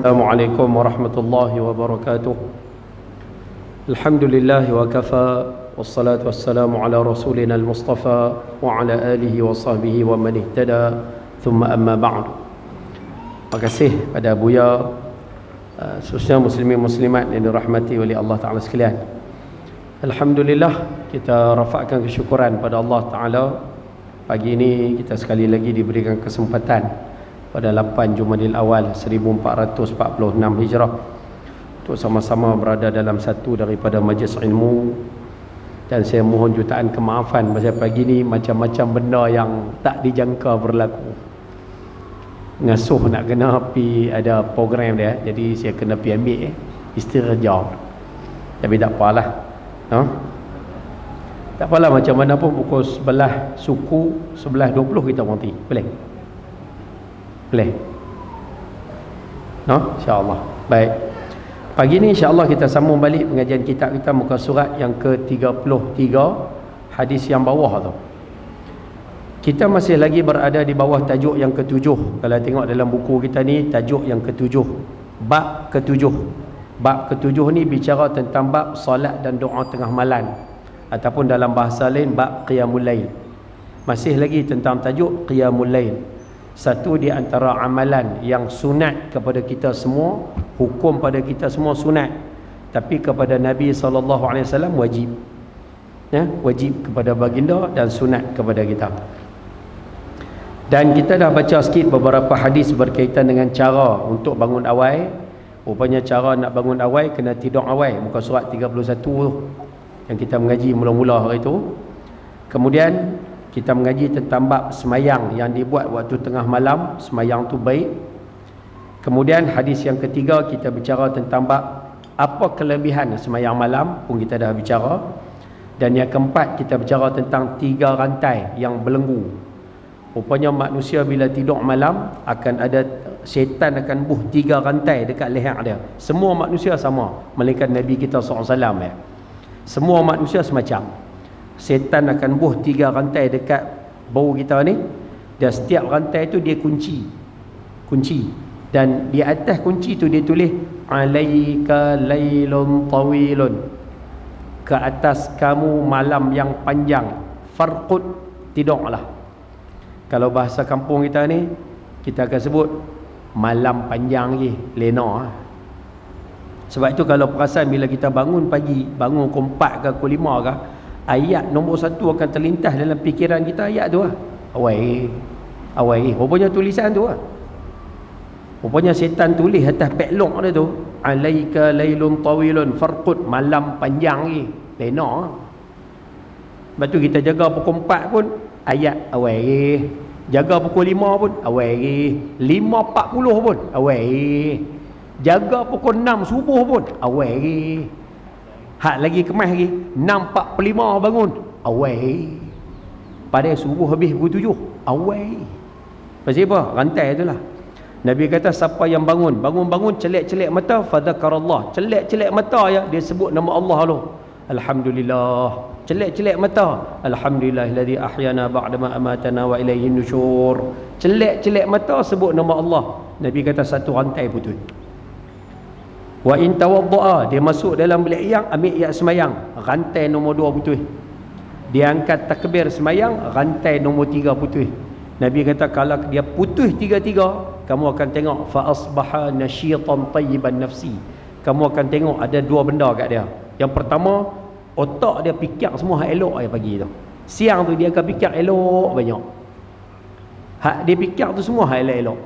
Assalamualaikum warahmatullahi wabarakatuh. Alhamdulillah wa kafa, wassalatu wassalamu ala rasulina al-mustafa wa ala alihi wa sahbihi wa man ihtada, thumma amma ba'du. Terima kasih pada Buya, khususnya muslimin muslimat yang dirahmati oleh Allah Ta'ala sekalian. Alhamdulillah, kita rafakkan kesyukuran pada Allah Ta'ala. Pagi ini kita sekali lagi diberikan kesempatan pada 8 Jumadil Awal 1446 Hijrah untuk sama-sama berada dalam satu daripada majlis ilmu. Dan saya mohon jutaan kemaafan pasal pagi ni macam-macam benda yang tak dijangka berlaku. Ngasuh nak kena pergi ada program dia, jadi saya kena pergi ambil istirahat. Tapi tak apalah, no? Tak apalah, macam mana pun pukul 11 suku 11.20 kita berhenti. Boleh? No? InsyaAllah. Baik. Pagi ni insyaAllah kita sambung balik pengajian kitab kita, muka surat yang ke-33, hadis yang bawah tu. Kita masih lagi berada di bawah tajuk yang ke-7. Kalau tengok dalam buku kita ni, tajuk yang ke-7, bab ke-7. Bab ke-7 ni bicara tentang bab solat dan doa tengah malam, ataupun dalam bahasa lain bab qiyamul lail. Masih lagi tentang tajuk qiyamul lail. Satu di antara amalan yang sunat kepada kita semua, hukum pada kita semua sunat, tapi kepada Nabi SAW wajib. Ya, wajib kepada baginda dan sunat kepada kita. Dan kita dah baca sikit beberapa hadis berkaitan dengan cara untuk bangun awal. Rupanya cara nak bangun awal kena tidur awal, muka surat 31 tu yang kita mengaji mula-mula hari tu. Kemudian kita mengaji tentang bab semayang yang dibuat waktu tengah malam, semayang tu baik. Kemudian hadis yang ketiga kita bicara tentang bab apa kelebihan semayang malam, pun kita dah bicara. Dan yang keempat kita bicara tentang 3 rantai yang belenggu. Rupanya manusia bila tidur malam akan ada syaitan akan buh 3 rantai dekat leher dia. Semua manusia sama, melainkan Nabi kita SAW ya. Semua manusia semacam. Setan akan buh 3 rantai dekat bau kita ni, dan setiap rantai tu dia kunci. Dan di atas kunci tu dia tulis alaika lailun tawilun, ke atas kamu malam yang panjang, farqud, tidurlah. Kalau bahasa kampung kita ni, kita akan sebut malam panjang lagi, lena. Sebab itu kalau perasan bila kita bangun pagi, bangun pukul 4 ke pukul 5 ke, ayat nombor 1 akan terlintas dalam fikiran kita, ayat tu lah. Awal. Rupanya tulisan tu lah. Rupanya setan tulis atas padlock dia tu, alaika lailun tawilun farqud, malam panjang lagi, lena. Lepas tu kita jaga pukul 4 pun ayat awal. Jaga pukul 5 pun awal. 5.40 pun awal. Jaga pukul 6 subuh pun awal. Hak lagi kemas lagi 6.45 bangun awal. Pada subuh habis pukul 7 awal. Pasal apa? Rantai itulah. Nabi kata siapa yang bangun celek-celek mata, fadzakarallah, celek-celek mata ya, dia sebut nama Allah lu. Alhamdulillah. Celek-celek mata, alhamdulillahilladzi ahyana ba'dama amatana wa ilaihin nusyur. Celek-celek mata sebut nama Allah. Nabi kata satu rantai putus. Wa in tawaddaa, dia masuk dalam bilik yang ambil ayat semayang, rantai nombor 2 putus. Dia angkat takbir semayang, rantai nombor 3 putus. Nabi kata kalau dia putus 3-3, kamu akan tengok fa asbaha nasyitan tayyiban nafsi. Kamu akan tengok ada 2 benda kat dia. Yang pertama, otak dia fikir semua hak elok aja pagi tu. Siang tu dia akan fikir elok banyak. Hak dia fikir tu semua hak elok-elok.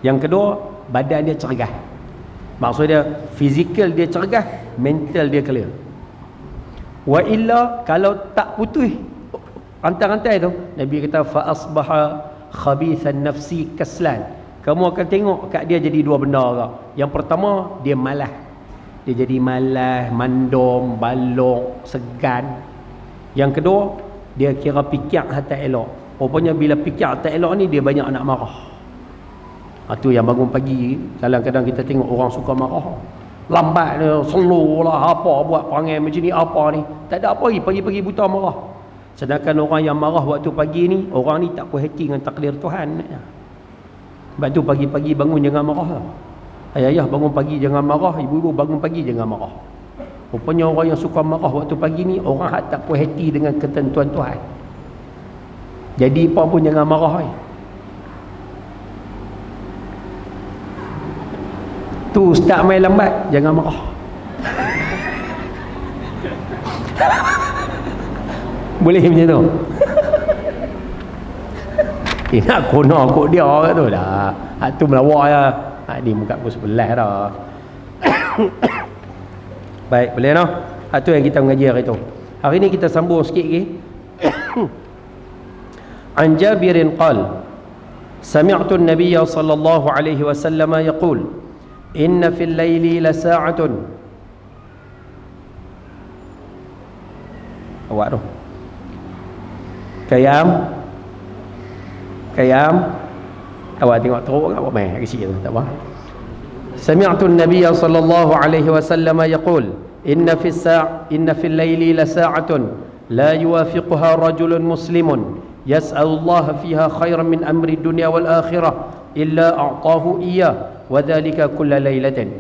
Yang kedua, badan dia cergah. Maksudnya fizikal dia cergah, mental dia clear. Wa illa kalau tak putus rantai-rantai tu, Nabi kata fa asbaha khabithan nafsi kaslan. Kamu akan tengok kat dia jadi 2 benda agak. Yang pertama, dia malas. Dia jadi malas, mandom, balok, segan. Yang kedua, dia kira fikir hak tak elok. Rupanya bila fikir tak elok ni, dia banyak nak marah. Itu yang bangun pagi, kadang-kadang kita tengok orang suka marah. Lambat dia, slow lah, apa buat perangai macam ni, apa ni. Tak ada apa lagi, pagi-pagi buta marah. Sedangkan orang yang marah waktu pagi ni, orang ni tak puas hati dengan takdir Tuhan. Sebab tu pagi-pagi bangun jangan marah lah. Ayah-ayah bangun pagi jangan marah, ibu-ibu bangun pagi jangan marah. Rupanya orang yang suka marah waktu pagi ni orang yang tak puas hati dengan ketentuan Tuhan. Jadi apa pun jangan marah. Tu ustaz main lambat, jangan marah. Boleh macam tu? Nak kona kot dia kat tu dah. Hak tu melawak je. Hak ni muka aku sebelah dah. Baik, boleh noh. Hak tu yang kita mengaji hari tu. Hari ni kita sambung sikit lagi. An Jabirin qal, sami'tu an-nabiy sallallahu alaihi wasallam yaqul, inna fil laili la sa'atun. Awak tu. Kayam. Awak tengok teruk awak main kat situ tak apa. Sami'tu an-nabiy sallallahu alaihi wasallam yaqul, inna fil laili la sa'atun la yuwafiquha rajulun muslimun yas'alu Allah fiha khairan min amri dunya wal akhirah illa a'tahu iyyah wa dhalika kulla lailatin.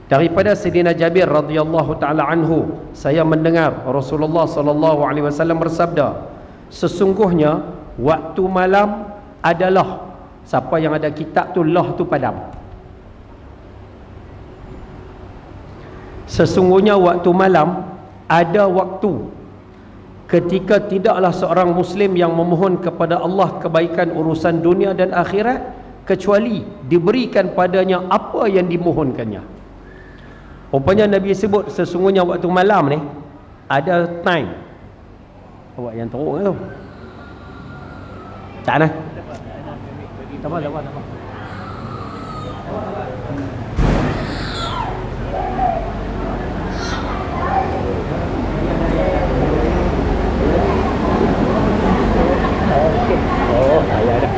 Daripada Sayyidina Jabir radhiyallahu taala anhu, saya mendengar Rasulullah sallallahu alaihi wasallam bersabda, sesungguhnya waktu malam adalah, siapa yang ada kitab tu lah tu padam. Sesungguhnya waktu malam ada waktu ketika tidaklah seorang muslim yang memohon kepada Allah kebaikan urusan dunia dan akhirat kecuali diberikan padanya apa yang dimohonkannya. Rupanya Nabi sebut sesungguhnya waktu malam ni ada time. Awak yang teruk tu. Tak nak. Tak apa. Oh, ayah dah.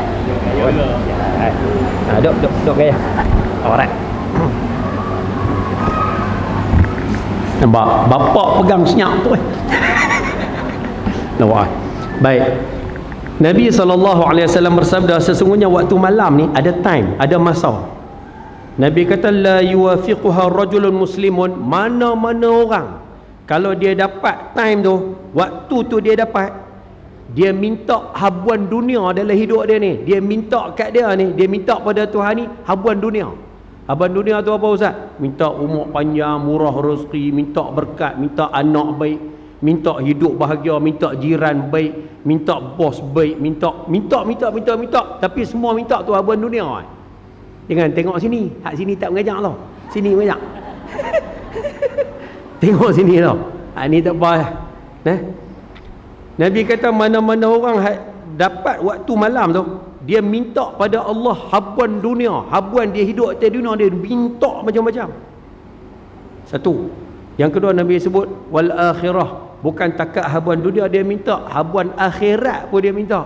Duduk gaya. Alright. Nampak bapak pegang senyap tu. Nampak. Baik. Nabi SAW bersabda, sesungguhnya waktu malam ni ada time, ada masa. Nabi kata la yuwafiquha rajulun muslimun, mana-mana orang kalau dia dapat time tu, waktu tu dia dapat, dia minta habuan dunia dalam hidup dia ni. Dia minta kat dia ni, dia minta pada Tuhan ni habuan dunia. Habuan dunia tu apa Ustaz? Minta umur panjang, murah rezeki, minta berkat, minta anak baik, minta hidup bahagia, minta jiran baik, minta bos baik, minta. Tapi semua minta tu habuan dunia. Jangan tengok sini, hak sini tak mengajak tau. Sini mengajak. Tengok sini tau. Hak ni tak apa. Nabi kata mana-mana orang dapat waktu malam tu, dia minta pada Allah habuan dunia, habuan dia hidup atas dunia, dia minta macam-macam. Satu. Yang kedua Nabi sebut wal akhirah, bukan takat habuan dunia dia minta, habuan akhirat pun dia minta.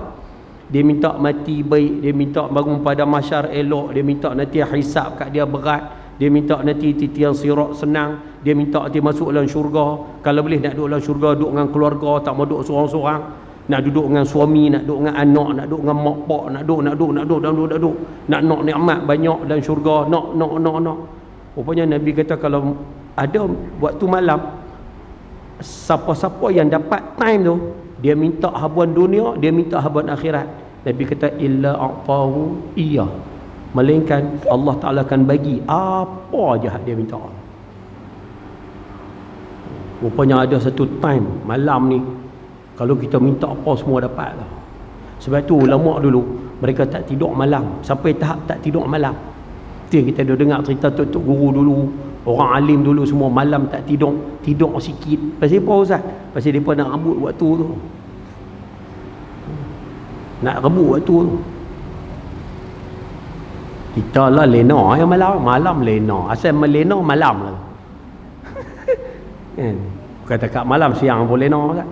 Dia minta mati baik, dia minta bangun pada mahsyar elok, dia minta nanti hisab kat dia berat, dia minta nanti titian sirat senang, dia minta nanti masuk dalam syurga. Kalau boleh nak duduk dalam syurga, duduk dengan keluarga, tak mau duduk seorang-seorang, nak duduk dengan suami, nak duduk dengan anak, nak duduk dengan mak pak, nak duduk, nak nikmat banyak dalam syurga, nak. Rupanya Nabi kata kalau ada waktu malam, siapa-siapa yang dapat time tu, dia minta habuan dunia, dia minta habuan akhirat. Nabi kata illa a'tahu iya, melainkan Allah Ta'ala akan bagi apa je hak dia minta. Rupanya ada satu time malam ni, kalau kita minta apa semua dapat lah. Sebab tu ulama dulu mereka tak tidur malam, sampai tahap tak tidur malam. Tu kita dah dengar cerita tok guru dulu, orang alim dulu semua malam tak tidur sikit. Pasal apa Ustaz? Pasal mereka nak rebut waktu tu. Nak rebut waktu tu. Kita lah lena yang malam lena. Asal melena malam lah. Kan? Kata kat malam siang pun lena kan.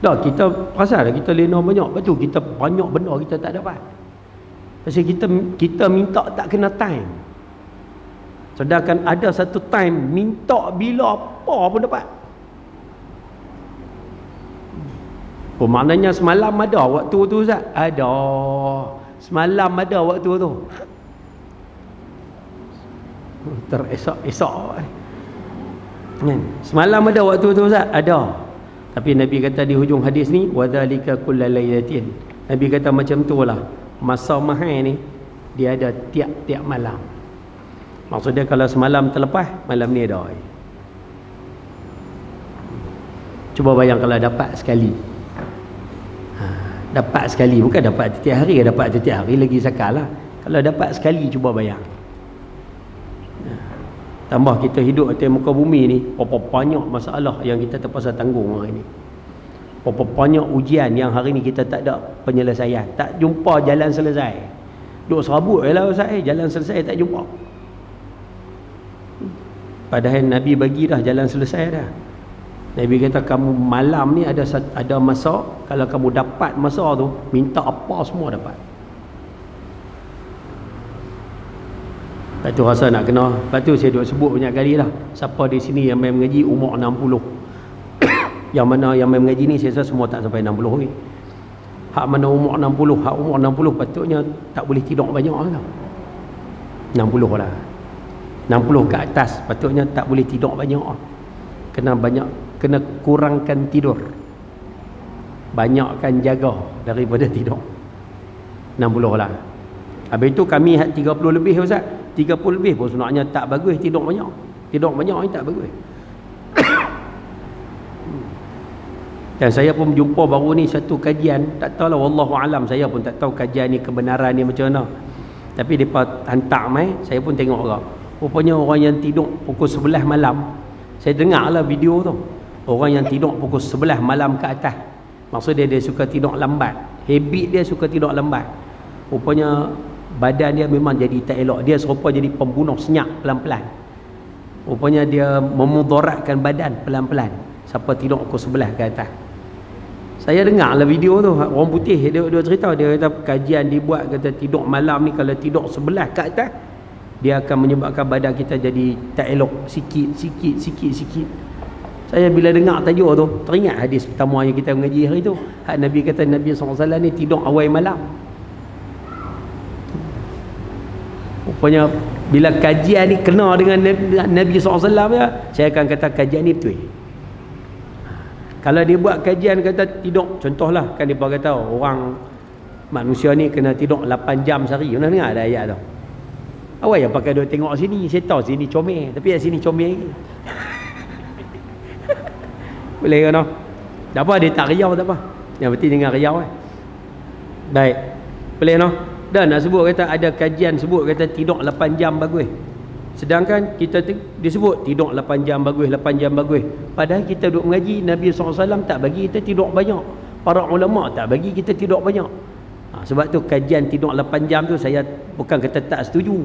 Dah kita perasan dah kita lena banyak. Betul kita banyak benda kita tak dapat. Pasal kita minta tak kena time. Sedangkan ada satu time minta bila apa pun dapat. Maknanya semalam ada waktu tu Ustaz? Ada. Semalam ada waktu tu. Teresok-esok kan? Semalam ada waktu tu Ustaz? Ada. Tapi Nabi kata di hujung hadis ni, wadzalika kullalailatin. Nabi kata macam tu lah, masa mahal ni dia ada tiap-tiap malam. Maksudnya kalau semalam terlepas, malam ni ada. Cuba bayang kalau dapat sekali. Dapat sekali, bukan dapat setiap hari. Dapat setiap hari lagi sakal lah. Kalau dapat sekali, cuba bayang. Tambah kita hidup atas muka bumi ni, berapa banyak masalah yang kita terpaksa tanggung hari ni. Berapa banyak ujian yang hari ni kita tak ada penyelesaian. Tak jumpa jalan selesai. Duk serabut je lah Ustaz, jalan selesai tak jumpa. Padahal Nabi bagi dah jalan selesai dah. Nabi kata kamu malam ni ada masa, kalau kamu dapat masa tu, minta apa semua dapat. Lepas tu rasa nak kena. Lepas tu saya duk sebut banyak kali lah, siapa di sini yang main mengaji umur 60 yang mana yang main mengaji ni saya rasa semua tak sampai 60 ni. Hak mana umur 60, hak umur 60 patutnya tak boleh tidur banyak lah. 60 lah, 60 ke atas patutnya tak boleh tidur banyak. Kena kurangkan tidur, banyakkan jaga daripada tidur. 60 lah. Habis tu kami 30 lebih Ustaz, 30 lebih pun sebenarnya tak bagus tidur banyak. Tidur banyak ni tak bagus. Dan saya pun jumpa baru ni satu kajian, tak tahulah wallahu alam, saya pun tak tahu kajian ni kebenaran ni macam mana. Tapi depa hantar mai, saya pun tengok juga. Rupanya orang yang tidur pukul 11 malam, saya dengarlah video tu. Orang yang tidur pukul 11 malam ke atas, maksudnya dia suka tidur lambat. Habit dia suka tidur lambat. Rupanya badan dia memang jadi tak elok. Dia serupa jadi pembunuh senyap pelan-pelan. Rupanya dia memudaratkan badan pelan-pelan siapa tidur pukul 11 ke atas. Saya dengar lah video tu, orang putih dia cerita, dia kata kajian dibuat, kata tidur malam ni kalau tidur 11 ke atas, dia akan menyebabkan badan kita jadi tak elok sikit. Saya bila dengar tajuk tu, teringat hadis pertama yang kita mengaji hari tu. Nabi kata Nabi SAW ni tidur awal malam. Rupanya bila kajian ni kena dengan Nabi SAW ya, saya akan kata kajian ni betul. Kalau dia buat kajian kata tidur, contohlah kan dia kata orang manusia ni kena tidur 8 jam sehari. Pernah dengar ada ayat tu? Awak yang pakai duk tengok sini, saya tahu sini comel, tapi kat sini comel lagi. Boleh kan? Tak apa, dia tak riau tak apa. Yang penting jangan riau Baik. Boleh no? Dan nak sebut kata ada kajian sebut kata tidur 8 jam bagus. Sedangkan kita disebut tidur 8 jam bagus, 8 jam bagus. Padahal kita duduk mengaji, Nabi SAW tak bagi kita tidur banyak. Para ulama tak bagi kita tidur banyak. Sebab tu kajian tidur 8 jam tu saya bukan kata tak setuju,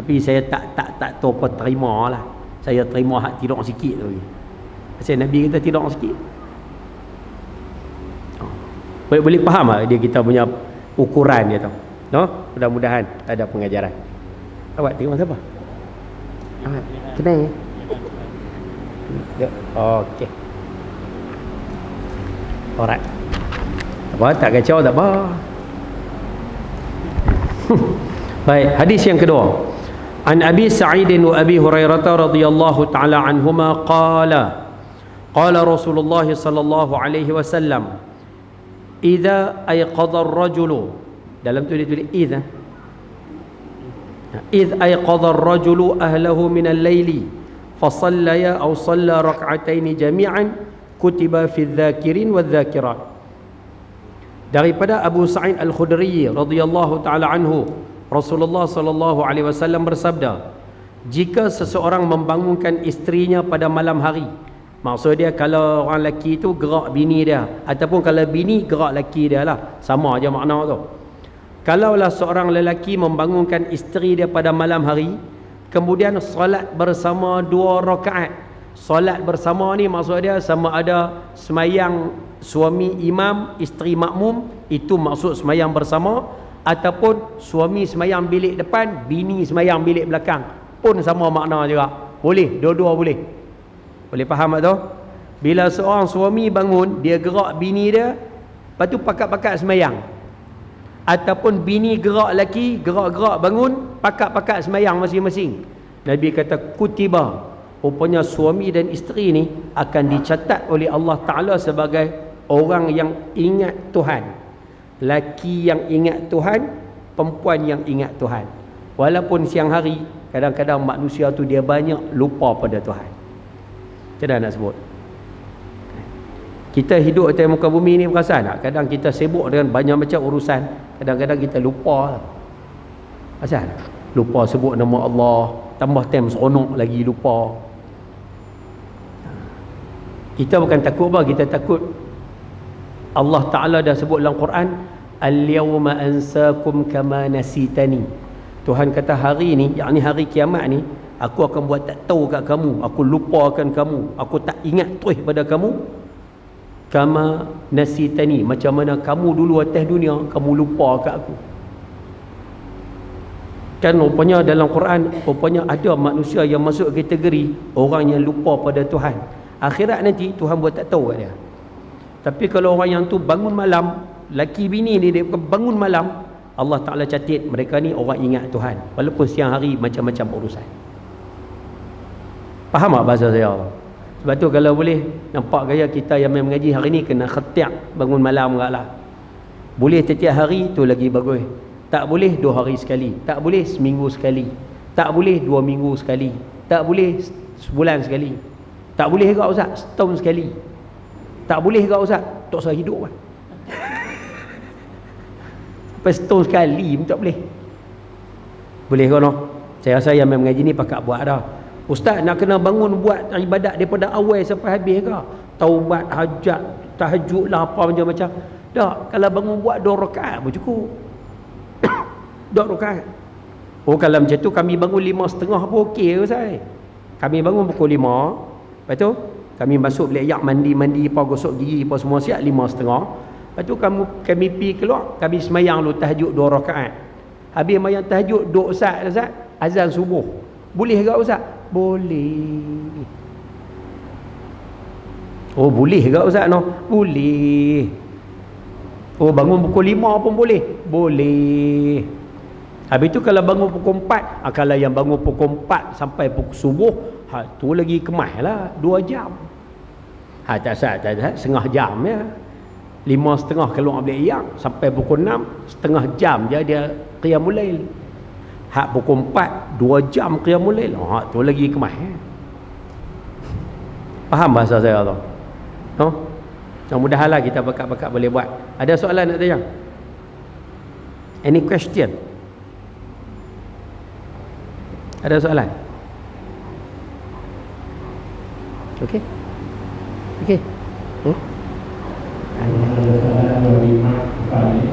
tapi saya tak tahu apa terima lah. Saya terima hak tidur sikit tu. Pasal Nabi kata tidur sikit. Boleh faham tak dia kita punya ukuran dia tu? No? Mudah-mudahan ada pengajaran. Awak tengok siapa? Kenal ya? Okey. Alright. Apa tak kacau tak apa. Baik, hadis yang kedua. An Abi Sa'id wa Abi Hurairah radhiyallahu taala anhuma qala Rasulullah sallallahu alaihi wasallam idza ayqadha ar-rajulu, dalam tu dia tulis idza إذ أيقظ الرجل أهله من الليل فصليا أو صلى ركعتين جميعا كتب في الذاكرين والذاكرات. Daripada Abu Sa'id Al-Khudri radhiyallahu taala anhu, Rasulullah sallallahu alaihi wasallam bersabda, jika seseorang membangunkan isterinya pada malam hari, maksud dia kalau orang lelaki tu gerak bini dia, ataupun kalau bini gerak lelaki dia lah, sama aja makna tu. Kalaulah seorang lelaki membangunkan isteri dia pada malam hari, kemudian solat bersama 2 rakaat. Solat bersama ni maksud dia sama ada semayang suami imam, isteri makmum, itu maksud semayang bersama, ataupun suami semayang bilik depan, bini semayang bilik belakang, pun sama makna juga. Boleh, dua-dua boleh. Boleh faham tak tu? Bila seorang suami bangun, dia gerak bini dia, lepas tu pakat-pakat semayang. Ataupun bini gerak lelaki, gerak-gerak bangun, pakat-pakat semayang masing-masing. Nabi kata kutiba, rupanya suami dan isteri ni akan dicatat oleh Allah Ta'ala sebagai orang yang ingat Tuhan. Laki yang ingat Tuhan, perempuan yang ingat Tuhan. Walaupun siang hari, kadang-kadang manusia tu dia banyak lupa pada Tuhan. Macam mana nak sebut? Kita hidup atas muka bumi ni, perasan tak? Kadang kita sibuk dengan banyak macam urusan, kadang-kadang kita lupa. Perasan tak? Lupa sebut nama Allah, tambah time seronok lagi lupa. Kita bukan takut apa, kita takut Allah Ta'ala dah sebut dalam Quran, al-yawma ansakum kama nasitani. Tuhan kata hari ni, yakni hari kiamat ni, aku akan buat tak tahu kat kamu, aku lupakan kamu, aku tak ingat terus pada kamu, kama nasitani, macam mana kamu dulu atas dunia kamu lupa kat aku. Kan rupanya dalam Quran, rupanya ada manusia yang masuk kategori orang yang lupa pada Tuhan. Akhirat nanti Tuhan buat tak tahu kat dia. Tapi kalau orang yang tu bangun malam, laki bini ni dia bangun malam, Allah Ta'ala catat mereka ni orang ingat Tuhan, walaupun siang hari macam-macam urusan. Faham tak bahasa saya? Sebab tu kalau boleh nampak gaya kita yang main mengaji hari ni, kena khatiak bangun malam juga lah. Boleh setiap hari tu lagi bagus. Tak boleh 2 hari sekali, tak boleh seminggu sekali, tak boleh 2 minggu sekali, tak boleh sebulan sekali, tak boleh juga Ustaz setahun sekali, tak boleh juga Ustaz tak usah hidup kan. Sampai setahun sekali pun tak boleh. Boleh ke no? Saya rasa yang mengaji ni pakat buat dah. Ustaz nak kena bangun buat ibadat daripada awal sampai habis ke? Taubat, hajat, tahajud lah apa macam-macam. Tak, kalau bangun buat 2 rakaat pun cukup. 2 rakaat. Oh kalau macam tu kami bangun 5.30 pun okey ke Ustaz? Kami bangun pukul 5. Lepas tu kami masuk bilik ayak, mandi apa, gosok gigi apa semua siap 5.30. Lepas tu kami pergi keluar, kami semayang dulu tahajud 2 rakaat. Habis semayang tahajud duk Ustaz, azan subuh. Boleh ke Ustaz? Boleh. Oh boleh ke Ustaz no? Boleh. Oh bangun pukul 5 pun boleh? Boleh. Habis tu kalau bangun pukul 4, kalau yang bangun pukul 4 sampai pukul subuh, tu lagi kemas lah, 2 jam. Tak sah, setengah jam ya. 5.30 keluar bilik ayak sampai pukul 6, setengah jam je dia qiyamul lail. Pukul 4 2 jam qiyamul lail. Tu lagi kemas ya. Faham bahasa saya tu? No? Mudah-mudahanlah kita bakat-bakat boleh buat. Ada soalan nak tanya? Any question? Ada soalan? Okey? Okey?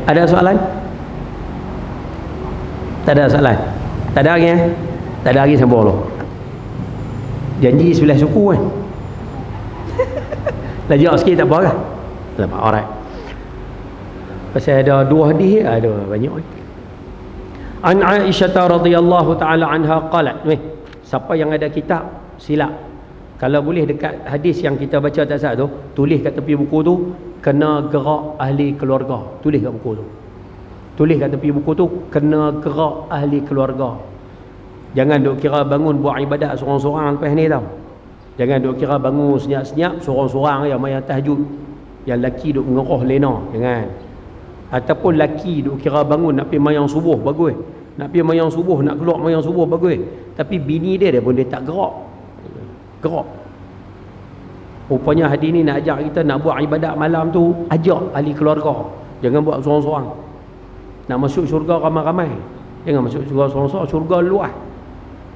Ada soalan? Tak ada soalan? Tak ada lagi ya? Tak ada lagi sambung dulu. Janji sebelah suku kan? Lajak sikit tak apa kan? Lama, alright. Pasal ada 2 hadis, ada banyak. An Aisyah radhiyallahu taala anha qalat. Siapa yang ada kitab silap. Kalau boleh dekat hadis yang kita baca tak sah tu, tulis kat tepi buku tu, kena gerak ahli keluarga. Tulis kat buku tu. Tulis kat tepi buku tu, kena gerak ahli keluarga. Jangan duk kira bangun buat ibadat seorang-seorang lepas ni tau. Jangan duk kira bangun senyap-senyap seorang-seorang yang main tahajud. Yang laki duk mengeroh lena, jangan. Ataupun laki duk kira bangun nak pergi mayang subuh, bagus. Nak pergi mayang subuh, nak keluar mayang subuh, bagus. Tapi bini dia pun dia tak gerak. Gerak. Rupanya hadis ni nak ajak kita nak buat ibadat malam tu, ajak ahli keluarga. Jangan buat seorang-seorang. Nak masuk syurga ramai-ramai. Jangan masuk syurga seorang-seorang, syurga luas.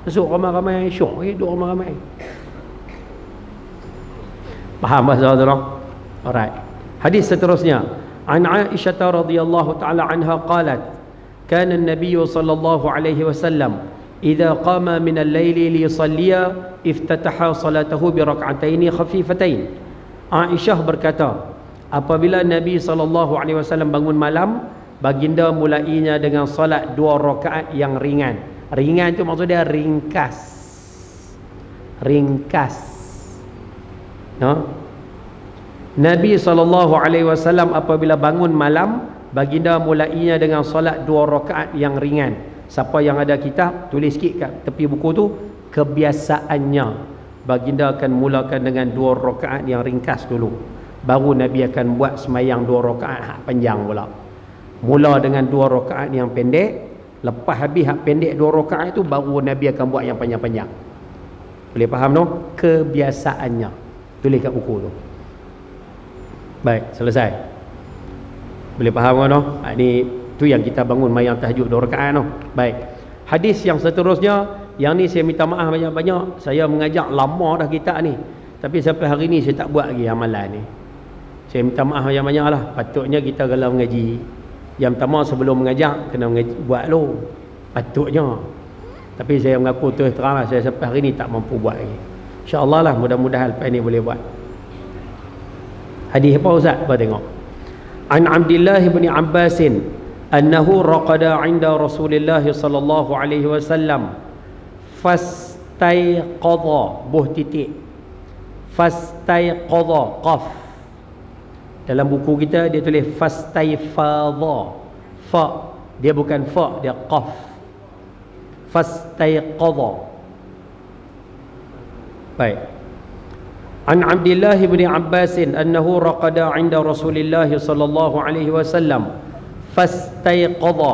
Masuk ramai-ramai, syok duduk ramai-ramai. Faham bahasa tu? Alright. Hadis seterusnya. An Aisyah radhiyallahu taala anha qalat, kana an-nabiy sallallahu alaihi wasallam idza qama min al-laili li yusalliya iftataha salatahu bi rak'ataini khafifatain. Aisyah berkata, apabila Nabi sallallahu alaihi wasallam bangun malam, baginda mulainya dengan salat 2 rakaat yang ringan. Ringan tu maksudnya ringkas. Ringkas. No? Nabi SAW apabila bangun malam, baginda mulainya dengan solat 2 rakaat yang ringan. Siapa yang ada kitab, tulis sikit kat tepi buku tu, kebiasaannya baginda akan mulakan dengan 2 rakaat yang ringkas dulu, baru Nabi akan buat semayang 2 rakaat hak panjang pula. Mula dengan 2 rakaat yang pendek, lepas habis hak pendek 2 rakaat itu baru Nabi akan buat yang panjang-panjang. Boleh faham tu? Kebiasaannya. Tulis kat buku tu. Baik, selesai. Boleh faham kan tu? Ini tu yang kita bangun mayang tahajud 2 rakaat tu. Baik. Hadis yang seterusnya, yang ni saya minta maaf banyak-banyak. Saya mengajak lama dah kita ni, tapi sampai hari ni saya tak buat lagi amalan ni. Saya minta maaf banyak-banyak lah. Patutnya kita kalau mengaji, yang pertama sebelum mengajak kena buat dulu. Patutnya. Tapi saya mengaku terus terang lah, saya sampai hari ni tak mampu buat lagi. InsyaAllah lah, mudah-mudahan lepas ni boleh buat. Hadis apa Ustaz? Apa tengok. An Abdullah bin Abbas annahu raqada 'inda Rasulillah sallallahu alaihi wasallam fastayqadha buh titik fastayqadha qaf. Dalam buku kita dia tulis fastayfadha, fa dia bukan fa, dia qaf. Fastayqadha. Baik. An Abdullah bin Abbas annahu raqada 'inda Rasulillah sallallahu alaihi wasallam fastayqadha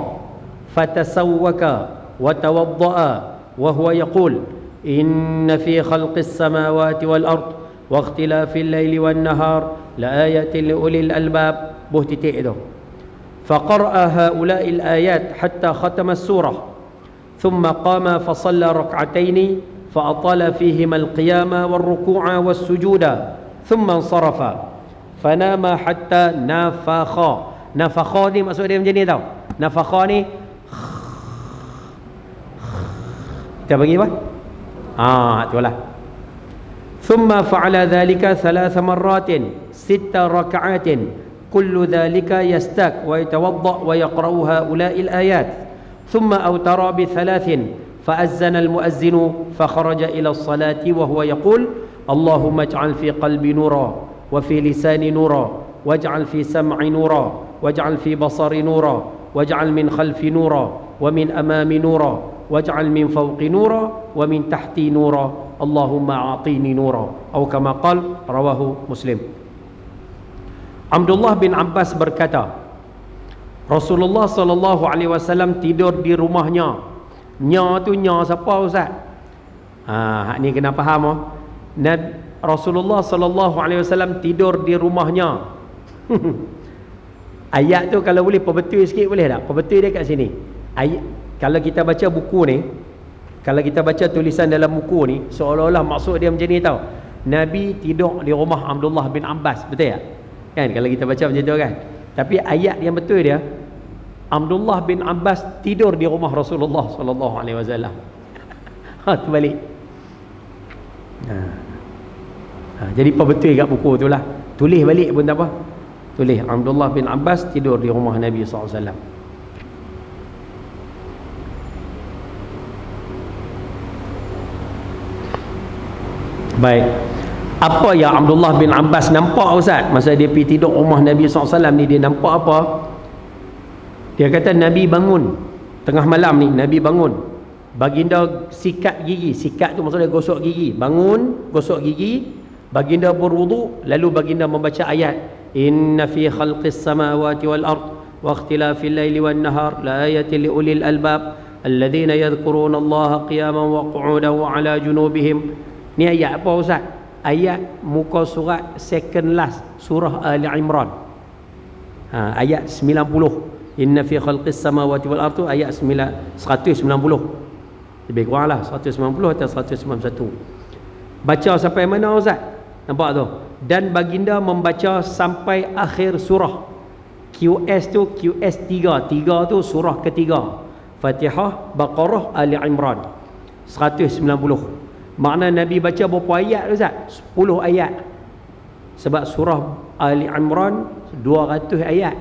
fatasawwaka wa tawadda'a wa huwa yaqul inna fi khalqis samawati wal ard wa ikhtilafil laili wan nahar la ayatin li ulil albab. Buh titik itu. Faqara'a haula'il ayat hatta khatama as-surah ثم قام فصلى ركعتين فأطال فيهما القيام والركوع والسجود ثم انصرف فنام حتى نفخا. Nafakha ni maksud dia macam ni tau. Nafakha ni kita bagi apa? Itulah. ثم فعل ذلك 3 مرات 6 ركعات كل ذلك يستاك ويتوضأ ويقرأ هؤلاء الآيات ثم أوتر ب3 فأذن المؤذن فخرج إلى الصلاة وهو يقول اللهم اجعل في قلبي نورا وفي لساني نورا واجعل في سمعي نورا واجعل في بصري نورا واجعل من خلفي نورا ومن أمامي نورا واجعل من فوقي نورا ومن تحتي نورا اللهم أعطيني نورا أو كما قال رواه مسلم. Abdullah bin Abbas berkata, Rasulullah sallallahu alaihi wasallam tidur di rumahnya. Nya tu nya siapa Ustaz? Hak ni kena faham. Rasulullah sallallahu alaihi wasallam tidur di rumahnya. Ayat tu kalau boleh perbetul sikit boleh tak? Perbetul dia kat sini. Kalau kita baca buku ni, kalau kita baca tulisan dalam buku ni, seolah-olah maksud dia macam ni tau. Nabi tidur di rumah Abdullah bin Abbas, betul tak? Kan kalau kita baca macam tu kan. Tapi ayat yang betul dia, Abdullah bin Abbas tidur di rumah Rasulullah sallallahu alaihi wasallam. Terbalik. Jadi perbetul kat buku tu lah. Tulis balik pun tak apa. Tulis Abdullah bin Abbas tidur di rumah Nabi sallallahu alaihi wasallam. Baik. Apa yang Abdullah bin Abbas nampak Ustaz masa dia pergi tidur rumah Nabi SAW ni? Dia nampak apa? Dia kata Nabi bangun tengah malam ni, Nabi bangun, baginda sikat gigi. Sikat tu maksudnya gosok gigi. Bangun, gosok gigi, baginda berwudu, lalu baginda membaca ayat inna fi khalqis samawati wal ard wa ikhtilafil laili wan nahar la ayatin li ulil albab alladhina yadhkuruna Allaha qiyaman wa qu'udan wa ala junubihim. Ni ayat apa Ustaz? Ayat muka surat second last surah Ali Imran. Ayat 90. Inna fi khalqis samawati wal ardi ayat 190. Lebih kurang lah 190 atau 191. Baca sampai mana Ustaz? Nampak tu? Dan baginda membaca sampai akhir surah. QS tu QS 3. 3 tu surah ketiga. Fatihah, Baqarah, Ali Imran. 190. Makna Nabi baca berapa ayat Ustaz? 10 ayat. Sebab surah Ali Imran 200 ayat.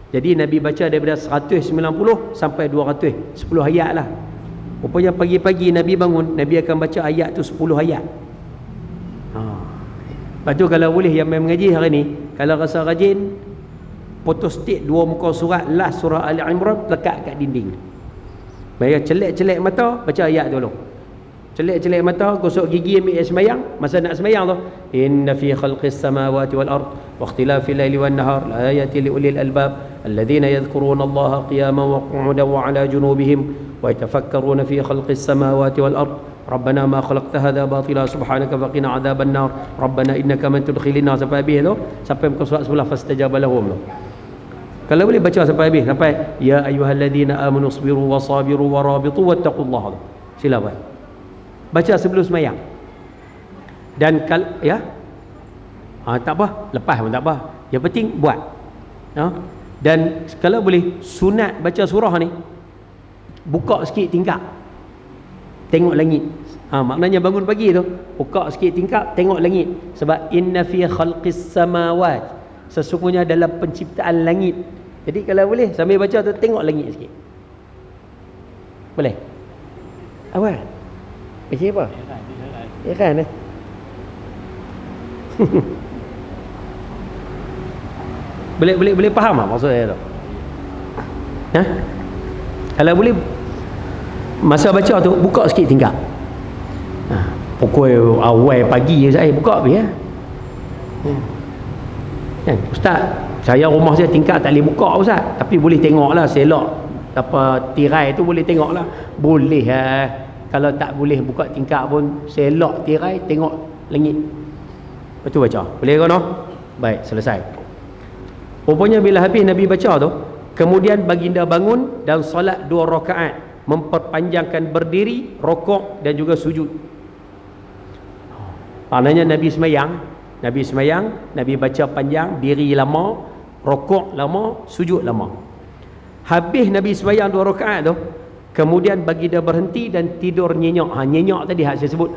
Jadi Nabi baca daripada 190 sampai 200, 10 ayat lah. Rupanya pagi-pagi Nabi bangun, Nabi akan baca ayat tu 10 ayat. Lepas tu kalau boleh yang main mengaji hari ni, kalau rasa rajin, photostat 2 muka surat last surah Ali Imran, lekat kat dinding. Bayar celek-celek mata, baca ayat dulu. Celik-celik mata, gosok gigi, ambil air sembahyang. Masa nak sembahyang tu, inna fi khalqis samawati wal ard wa ikhtilafil laili wan nahar la ayatin li ulil albab alladhina yadhkuruna Allaha qiyaman wa qu'udan wa 'ala junubihim wa yatafakkaruna fi khalqis samawati wal ard Rabbana ma khalaqta hadha batila subhanaka faqina 'adzaban nar Rabbana innaka man tudkhilin nar sampai habis tu, sampai muka surat sebelah fastajaba lahum tu. Kalau boleh baca sampai habis, sampai ya ayyuhalladzina amanu sabiru wa sabiru wa rabitu wattaqullaha. Sila buat. Baca sebelum sembahyang. Dan ya. Tak apa, lepas pun tak apa. Yang penting buat. Dan kalau boleh sunat baca surah ni, buka sikit tingkap. Tengok langit. Maknanya bangun pagi tu, buka sikit tingkap, tengok langit. Sebab inna fi khalqis samawat, sesungguhnya dalam penciptaan langit. Jadi kalau boleh sambil baca tu tengok langit sikit. Boleh? Awal. Macam apa? Ya kan? Boleh faham tak maksud saya tu? Kalau boleh masa baca tu buka sikit tingkap. Pukul awal pagi saya buka habis ya. Kan ustaz, saya rumah saya tingkap tak boleh buka ustaz, tapi boleh tengoklah selok apa tirai tu boleh tengoklah. Boleh kalau tak boleh buka tingkap pun selok tirai tengok langit. Betul baca. Boleh ke no? Baik, selesai. Rupanya bila habis Nabi baca tu, kemudian baginda bangun dan solat 2 rakaat, memperpanjangkan berdiri, rokok dan juga sujud. Maknanya Nabi semayang, Nabi baca panjang, diri lama, rokok lama, sujud lama. Habis Nabi semayang 2 rakaat tu, kemudian baginda berhenti dan tidur nyenyak. Nyenyak tadi hak saya sebut.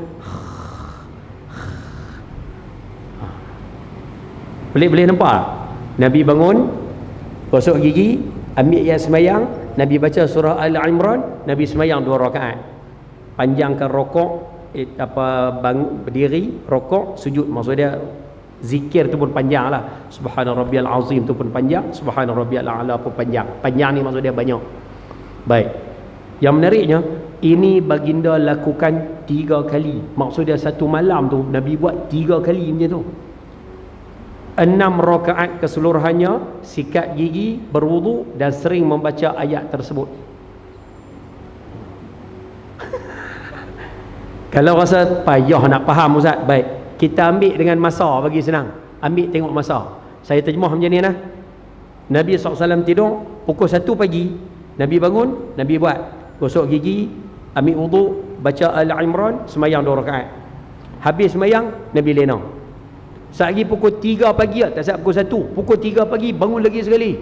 Boleh nampak? Nabi bangun, gosok gigi, ambil air semayang, Nabi baca surah Al-Imran, Nabi semayang 2 rakaat. Panjangkan rokok, bangun berdiri, rokok, sujud. Maksud dia zikir tu pun panjang lah. Subhana rabbiyal azim tu pun panjang, subhana rabbiyal a'la pun panjang. Panjang ni maksud dia banyak. Baik. Yang menariknya, ini baginda lakukan 3 kali. Maksud dia satu malam tu Nabi buat 3 kali macam tu. 6 rakaat keseluruhannya, sikat gigi, berwudu dan sering membaca ayat tersebut. Kalau rasa payah nak faham ustaz, baik, kita ambil dengan masa bagi senang. Ambil tengok masa. Saya terjemah macam ni lah. Nabi SAW tidur pukul 1 pagi, Nabi bangun, Nabi buat gosok gigi, ambil wudu, baca Al-Imran, semayang 2 rakaat. Habis semayang, Nabi lena. Sehari pukul 3 pagi, tak saat pukul 1, pukul 3 pagi bangun lagi sekali.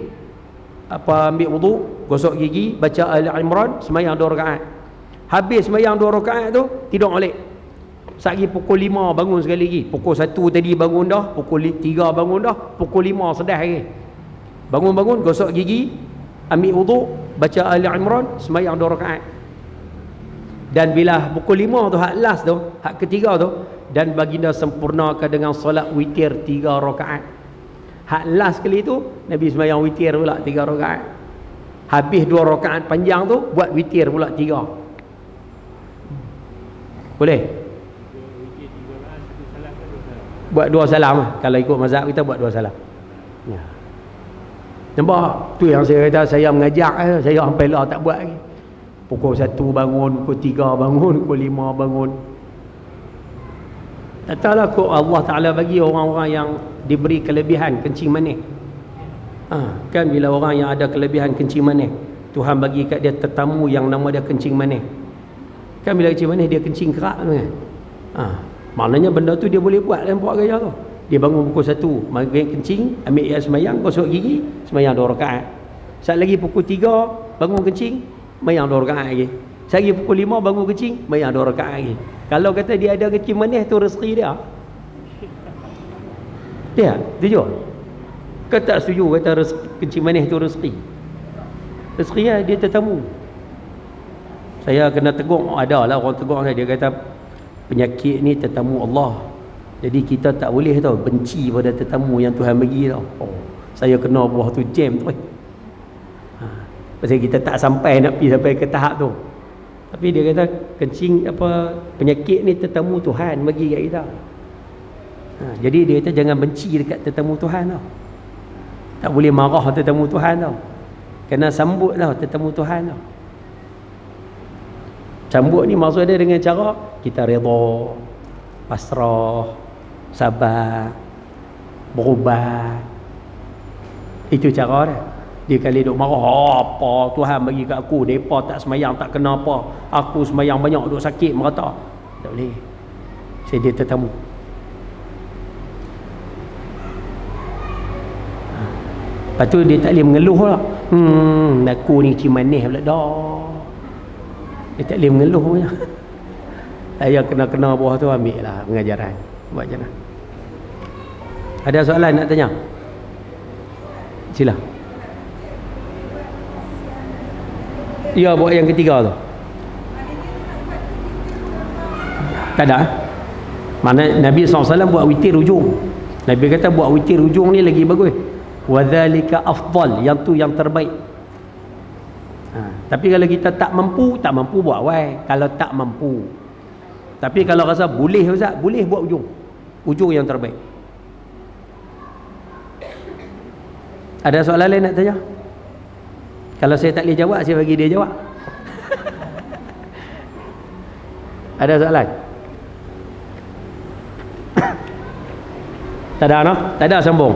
Ambil wudu, gosok gigi, baca Al-Imran, semayang 2 rakaat. Habis semayang 2 rakaat tu, tidur balik. Sehari pukul 5 bangun sekali lagi. Pukul 1 tadi bangun dah, pukul 3 bangun dah, pukul 5 sedah lagi. Bangun-bangun, gosok gigi, ambil wudu, baca Al-Imran, semayang 2 rakaat. Dan bila pukul 5 tu, hak last tu, hak ketiga tu, dan baginda sempurnakan dengan solat witir 3 rakaat. Hak last kali tu Nabi semayang witir pula 3 rakaat. Habis 2 rakaat panjang tu buat witir pula 3. Boleh? Buat 2 salam lah. Kalau ikut mazhab kita buat 2 salam. Ya. Nampak? Tu yang saya kata saya mengajak, saya sampai lah tak buat lagi. Pukul 1 bangun, pukul 3 bangun, pukul 5 bangun. Tak tahulah kok Allah Ta'ala bagi orang-orang yang diberi kelebihan kencing manis. Kan bila orang yang ada kelebihan kencing manis, Tuhan bagi kat dia tetamu yang nama dia kencing manis. Kan bila kencing manis dia kencing kerak kan. Maknanya benda tu dia boleh buat dalam buat gaya tu. Dia bangun pukul 1, maghrib kencing, ambil air semayang, gosok gigi, semayang 2 rakaat. Saat lagi pukul 3 bangun kencing, semayang 2 rakaat lagi. Sehari pukul 5 bangun kencing, semayang 2 rakaat lagi. Kalau kata dia ada kencing manis tu rezeki dia. Dia, setuju? Kau tak setuju kata kencing manis tu rezeki? Rezeki dia tetamu. Saya kena tegur, ada lah orang tegur saya, dia kata penyakit ni tetamu Allah. Jadi kita tak boleh tau benci pada tetamu yang Tuhan bagi tau. Saya kena buah tu jam tu. Pasal kita tak sampai nak pergi sampai ke tahap tu. Tapi dia kata kencing apa penyakit ni tetamu Tuhan bagi kat kita. Jadi dia kata jangan benci dekat tetamu Tuhan tau. Tak boleh marah tetamu Tuhan tau. Kena sambut tau tetamu Tuhan tau. Sambut ni maksud dia dengan cara kita redha, pasrah, sabar, berubat. Itu cara dia. Dia kali duk marah, apa Tuhan bagi kat aku, depa tak semayang tak kena apa, aku semayang banyak duk sakit merata. Tak boleh. Saya dia tetamu. Lepas tu dia tak boleh mengeluh lah. Aku ni cik manis pula dah. Dia tak boleh mengeluh punya. Saya kena-kena buah tu ambil lah pengajaran. Buat je lah. Ada soalan nak tanya? Sila. Ya, buat yang ketiga tu. Tak ada. Mana Nabi SAW buat witir ujung. Nabi kata buat witir ujung ni lagi bagus. Wadzalika afdal, yang tu yang terbaik. Tapi kalau kita tak mampu buat wai. Kalau tak mampu. Tapi kalau rasa boleh Ustaz, boleh buat ujung. Ujung yang terbaik. Ada soalan lain nak tanya? Kalau saya tak boleh jawab, saya bagi dia jawab. Ada soalan? Tak ada, no? Tak ada, sambung.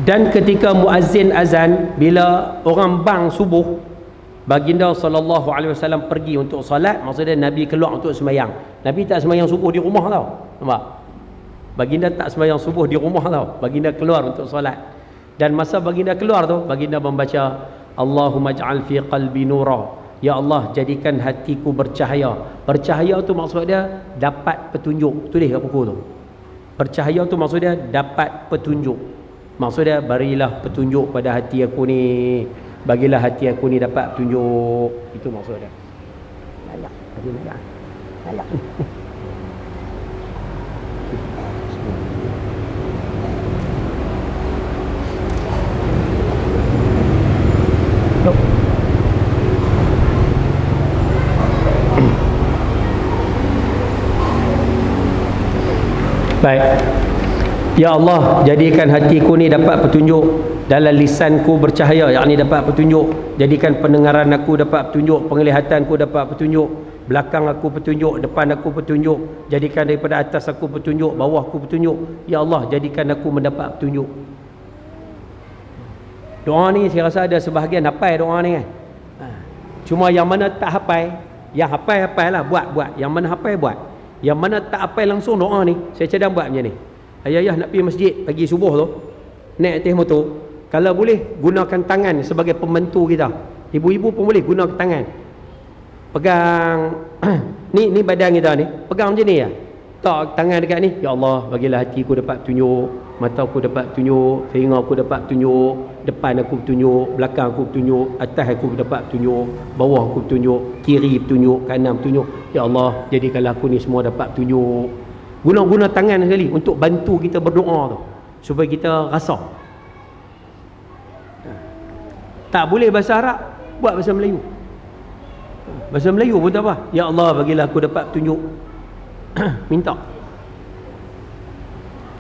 Dan ketika muazzin azan, bila orang bang subuh, baginda SAW pergi untuk solat. Maksudnya Nabi keluar untuk semayang. Nabi tak semayang subuh di rumah tau. Nampak? Baginda tak semayang subuh di rumah tau. Baginda keluar untuk solat. Dan masa baginda keluar tu, baginda membaca Allahumma ja'al fi qalbi nura. Ya Allah, jadikan hatiku bercahaya. Bercahaya tu maksud dia dapat petunjuk. Tulis kat buku tu. Bercahaya tu maksud dia dapat petunjuk. Maksud dia berilah petunjuk pada hati aku ni. Bagilah hati aku ni dapat petunjuk. Itu maksud dia. Layak. Layak. Baik. Ya Allah, jadikan hatiku ni dapat petunjuk, dalam lisanku bercahaya, yakni dapat petunjuk. Jadikan pendengaran aku dapat petunjuk, penglihatanku dapat petunjuk, belakang aku petunjuk, depan aku petunjuk. Jadikan daripada atas aku petunjuk, bawah aku petunjuk. Ya Allah, jadikan aku mendapat petunjuk. Doa ni saya rasa ada sebahagian hafal doa ni kan. Cuma yang mana tak hafal, yang hafal lah, buat. Yang mana hafal buat. Yang mana tak hafal langsung doa ni, saya cadang buat macam ni. Ayah nak pergi masjid pagi subuh tu, naik atas motor, kalau boleh gunakan tangan sebagai pembantu kita. Ibu-ibu pun boleh gunakan tangan. Pegang ni badan kita ni, pegang macam ni ya. Tak tangan dekat ni, ya Allah, bagilah hatiku dapat tunjuk, mata aku dapat tunjuk, telinga aku dapat tunjuk, depan aku tunjuk, belakang aku tunjuk, atas aku dapat tunjuk, bawah aku tunjuk, kiri tunjuk, kanan tunjuk. Ya Allah, jadikanlah aku ni semua dapat tunjuk. Guna tangan sekali untuk bantu kita berdoa tu, supaya kita rasa. Tak boleh bahasa Arab, buat bahasa Melayu. Bahasa Melayu pun tak apa. Ya Allah, bagilah aku dapat tunjuk. Minta.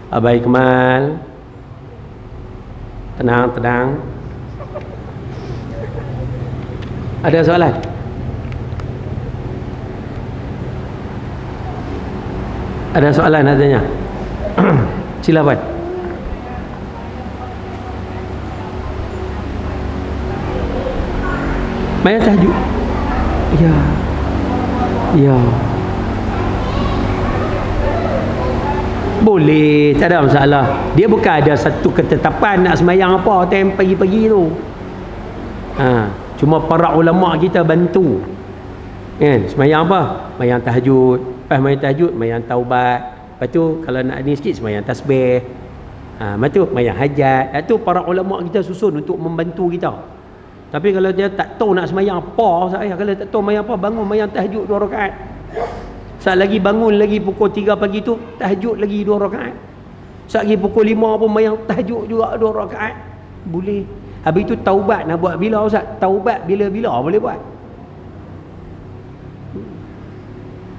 Abai Kemal, tenang. Ada soalan? Ada soalan nak tanya? Silakan. Banyak tahajud. Ya. Boleh, tak ada masalah. Dia bukan ada satu ketetapan nak semayang apa time pagi-pagi tu. Cuma para ulama kita bantu. Kan, semayang apa? Semayang tahajud. Lepas semayang tahajud, semayang taubat. Lepas tu kalau nak ni sikit, semayang tasbih. Lepas tu semayang hajat. Lepas tu para ulama kita susun untuk membantu kita. Tapi kalau dia tak tahu nak semayang apa, saya kalau tak tahu semayang apa, bangun semayang tahajud 2 rakaat. Saat lagi bangun lagi pukul 3 pagi tu, tahajud lagi 2 rakaat. Saat lagi pukul 5 pun semayang tahajud juga 2 rakaat. Boleh. Habis itu taubat nak buat bila Ustaz? Taubat bila-bila boleh buat.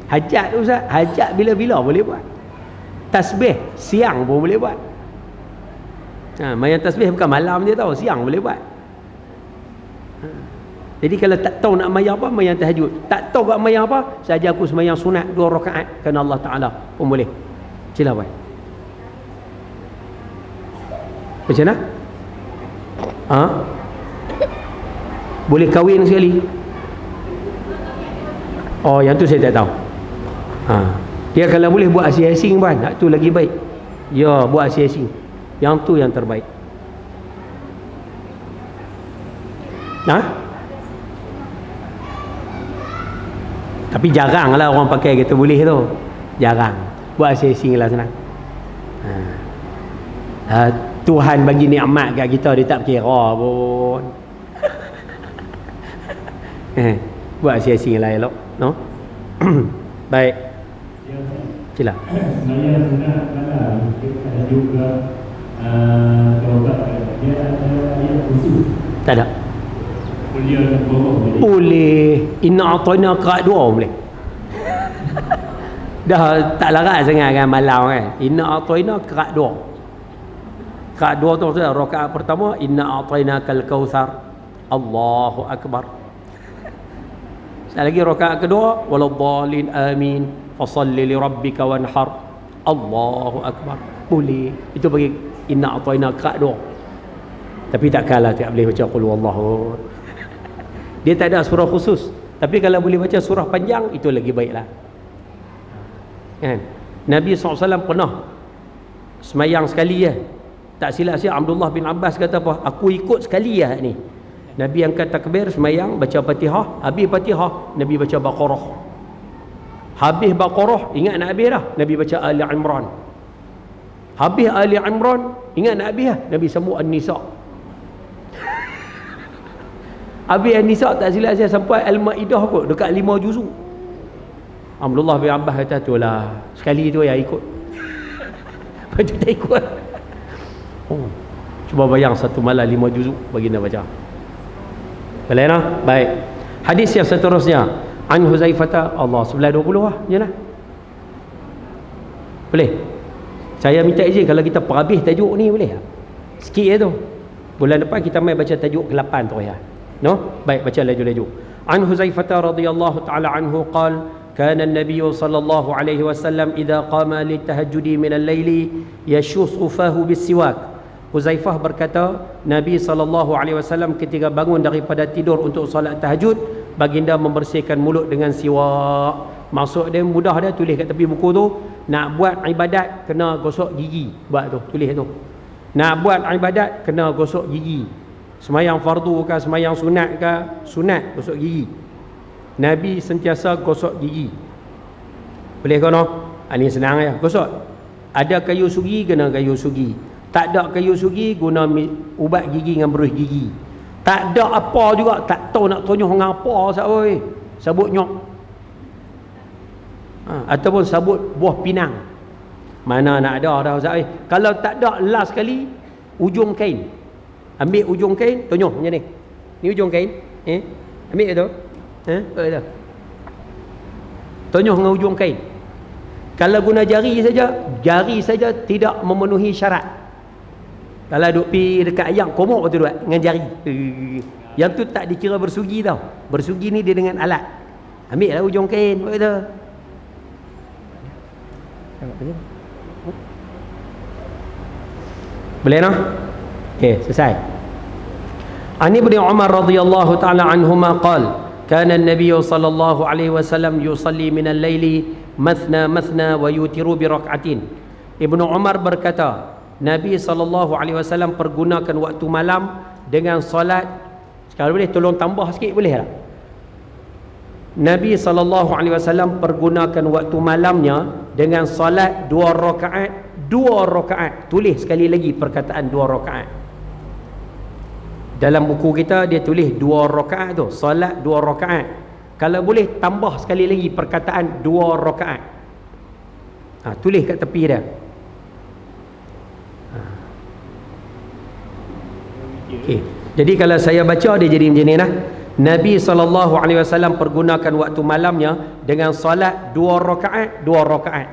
Hajat Ustaz, hajat bila-bila boleh buat. Tasbih siang pun boleh buat. Main tasbih bukan malam je tau, siang boleh buat. Jadi kalau tak tahu nak mayang apa, mayang tahajud. Tak tahu nak mayang apa, saja aku semayang sunat 2 rakaat kerana Allah Ta'ala pun boleh. Sila buat. Macam mana? Boleh kahwin sekali? Oh, yang tu saya tak tahu. Dia kalau boleh buat asing-asing pun, tu lagi baik. Ya, buat asing-asing. Yang tu yang terbaik. Tapi jarang lah orang pakai kata boleh tu. Jarang. Buat asing-asing lah senang. Tuhan bagi nikmat kat kita, dia tak kira pun. Buat asing-asing lah elok, no? Baik. Sila. Sebenarnya sunat mana kita juga taubat dia ada ayat khusus. Tak ada. Boleh. Inna a'tayna qiraat 2 boleh. Dah tak larat sangat kan malam kan. Inna a'tayna qiraat 2. Qiraat 2 tu maksudnya rakaat pertama inna a'tainakal kautsar. Allahu akbar. Sekali lagi rakaat kedua waladdallin amin fasalli li rabbika wanhar. Allahu akbar. Boleh. Itu bagi inna a'tayna qiraat 2. Tapi tak kalah tak boleh baca qul huwallahu. Dia tak ada surah khusus. Tapi kalau boleh baca surah panjang, itu lagi baiklah. Kan? Nabi SAW pernah semayang sekali ya. Tak silap saya Abdullah bin Abbas kata apa? Aku ikut sekali ya ni. Nabi angkat takbir semayang, baca Fatihah, habis Fatihah Nabi baca Baqarah. Habis Baqarah, ingat nak habis dah, Nabi baca Ali Imran. Habis Ali Imran, ingat nak habis dah, Nabi sambung An-Nisa. Habis An-Nisa tak silap saya sampai Al-Maidah kot, dekat 5 juzuk. Abdullah bin Abbas kata tu lah, sekali tu yang ikut. Lepas tu tak ikut. Cuba bayang satu malam 5 juzuk baginda baca. Boleh tak? Baik. Hadis yang seterusnya, an Huzaifah, Allah 11.20 lah, jelah. Boleh? Saya minta izin kalau kita perhabis tajuk ni boleh tak? Sikit je tu. Bulan depan kita mai baca tajuk ke-8 tu ya. No? Baik, baca laju-laju. An Huzaifah radhiyallahu ta'ala anhu qala kana an-nabiy sallallahu alaihi wasallam idza qama litahajjudi min al-laili yashussu fahu bis-siwak. Huzaifah berkata, Nabi sallallahu alaihi wasallam ketika bangun daripada tidur untuk solat tahajud, baginda membersihkan mulut dengan siwak. Maksud dia mudah dia, tulis kat tepi buku tu, nak buat ibadat kena gosok gigi. Buat tu, tulis tu. Nak buat ibadat kena gosok gigi. Semayang fardu ke, semayang sunat ke, sunat gosok gigi. Nabi sentiasa gosok gigi. Boleh ke no? Ini senang ya, gosok. Ada kayu sugi, kena kayu sugi. Tak ada kayu sugi, guna ubat gigi dengan beruih gigi. Tak ada apa juga, tak tahu nak tonyoh dengan apa sah, oi. Sabut nyok. Ataupun sabut buah pinang. Mana nak ada dah Ustaz. Kalau tak ada, last sekali ujung kain. Ambil ujung kain, tonyoh macam ni. Ni ujung kain. Ambil tu. Tu. Tonyoh dengan ujung kain. Kalau guna jari saja tidak memenuhi syarat. Kalau duk pi dekat ayam, komok betul buat dengan jari. Yang tu tak dikira bersugi tau. Bersugi ni dia dengan alat. Ambil lah ujung kain, buat tu. Boleh noh? Okey, selesai. Ani Ibnu Umar radhiyallahu taala anhuma qala kana an-nabiy sallallahu alaihi wasallam yusalli min al-laili mathna wa yutiru bi rak'atin. Ibnu Umar berkata, Nabi sallallahu alaihi wasallam pergunakan waktu malam dengan solat. Kalau boleh tolong tambah sikit boleh tak? Nabi sallallahu alaihi wasallam pergunakan waktu malamnya dengan solat 2 rakaat. 2 rakaat. Tulis sekali lagi perkataan 2 rakaat. Dalam buku kita dia tulis 2 rakaat tu, solat 2 rakaat. Kalau boleh tambah sekali lagi perkataan 2 rakaat. Tulis kat tepi dia. Okey. Jadi kalau saya baca dia jadi macam ni lah. Nabi SAW pergunakan waktu malamnya dengan solat 2 rakaat, 2 rakaat.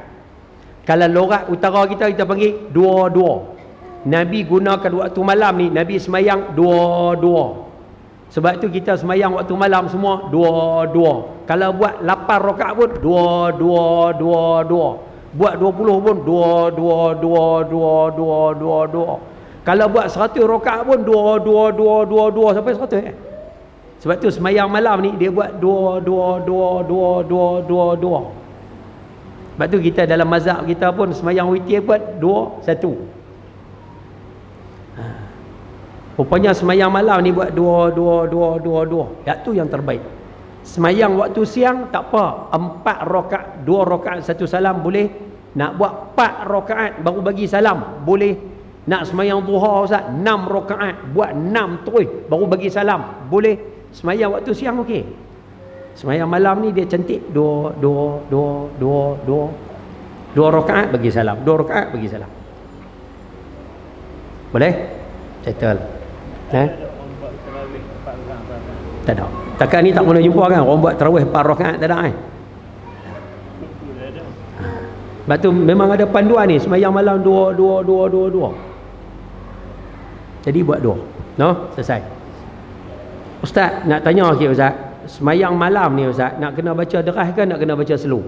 Kalau lorat utara kita panggil 2-2. Nabi gunakan waktu malam ni, Nabi semayang 2-2. Sebab tu kita semayang waktu malam semua 2-2. Kalau buat 8 rakaat pun 2-2-2-2-2. Buat 20 pun 2-2-2-2-2-2-2. Kalau buat 100 rakaat pun 2-2-2-2-2 sampai 100 Sebab tu semayang malam ni dia buat 2-2-2-2-2-2-2. Sebab tu kita dalam mazhab kita pun semayang witir buat 2-1. Rupanya semayang malam ni buat 2-2-2-2-2. Ya tu yang terbaik. Semayang waktu siang tak apa, 4 rakaat, 2 rakaat 1 salam boleh. Nak buat 4 rakaat baru bagi salam boleh. Nak semayang duha Ustaz 6 rakaat buat 6 terus baru bagi salam boleh. Semayang waktu siang okey. Semayang malam ni dia cantik 2 rakaat bagi salam, 2 rakaat bagi salam. Boleh? Settle. Tak ada. Takkan ni tak pernah jumpa kan orang buat tarawih 4 rakaat, tak ada kan? Sebab tu memang ada panduan ni, semayang malam 2. Jadi buat 2. No? Selesai. Ustaz, nak tanya sikit Ustaz. Semayang malam ni Ustaz, nak kena baca deras ke nak kena baca slow?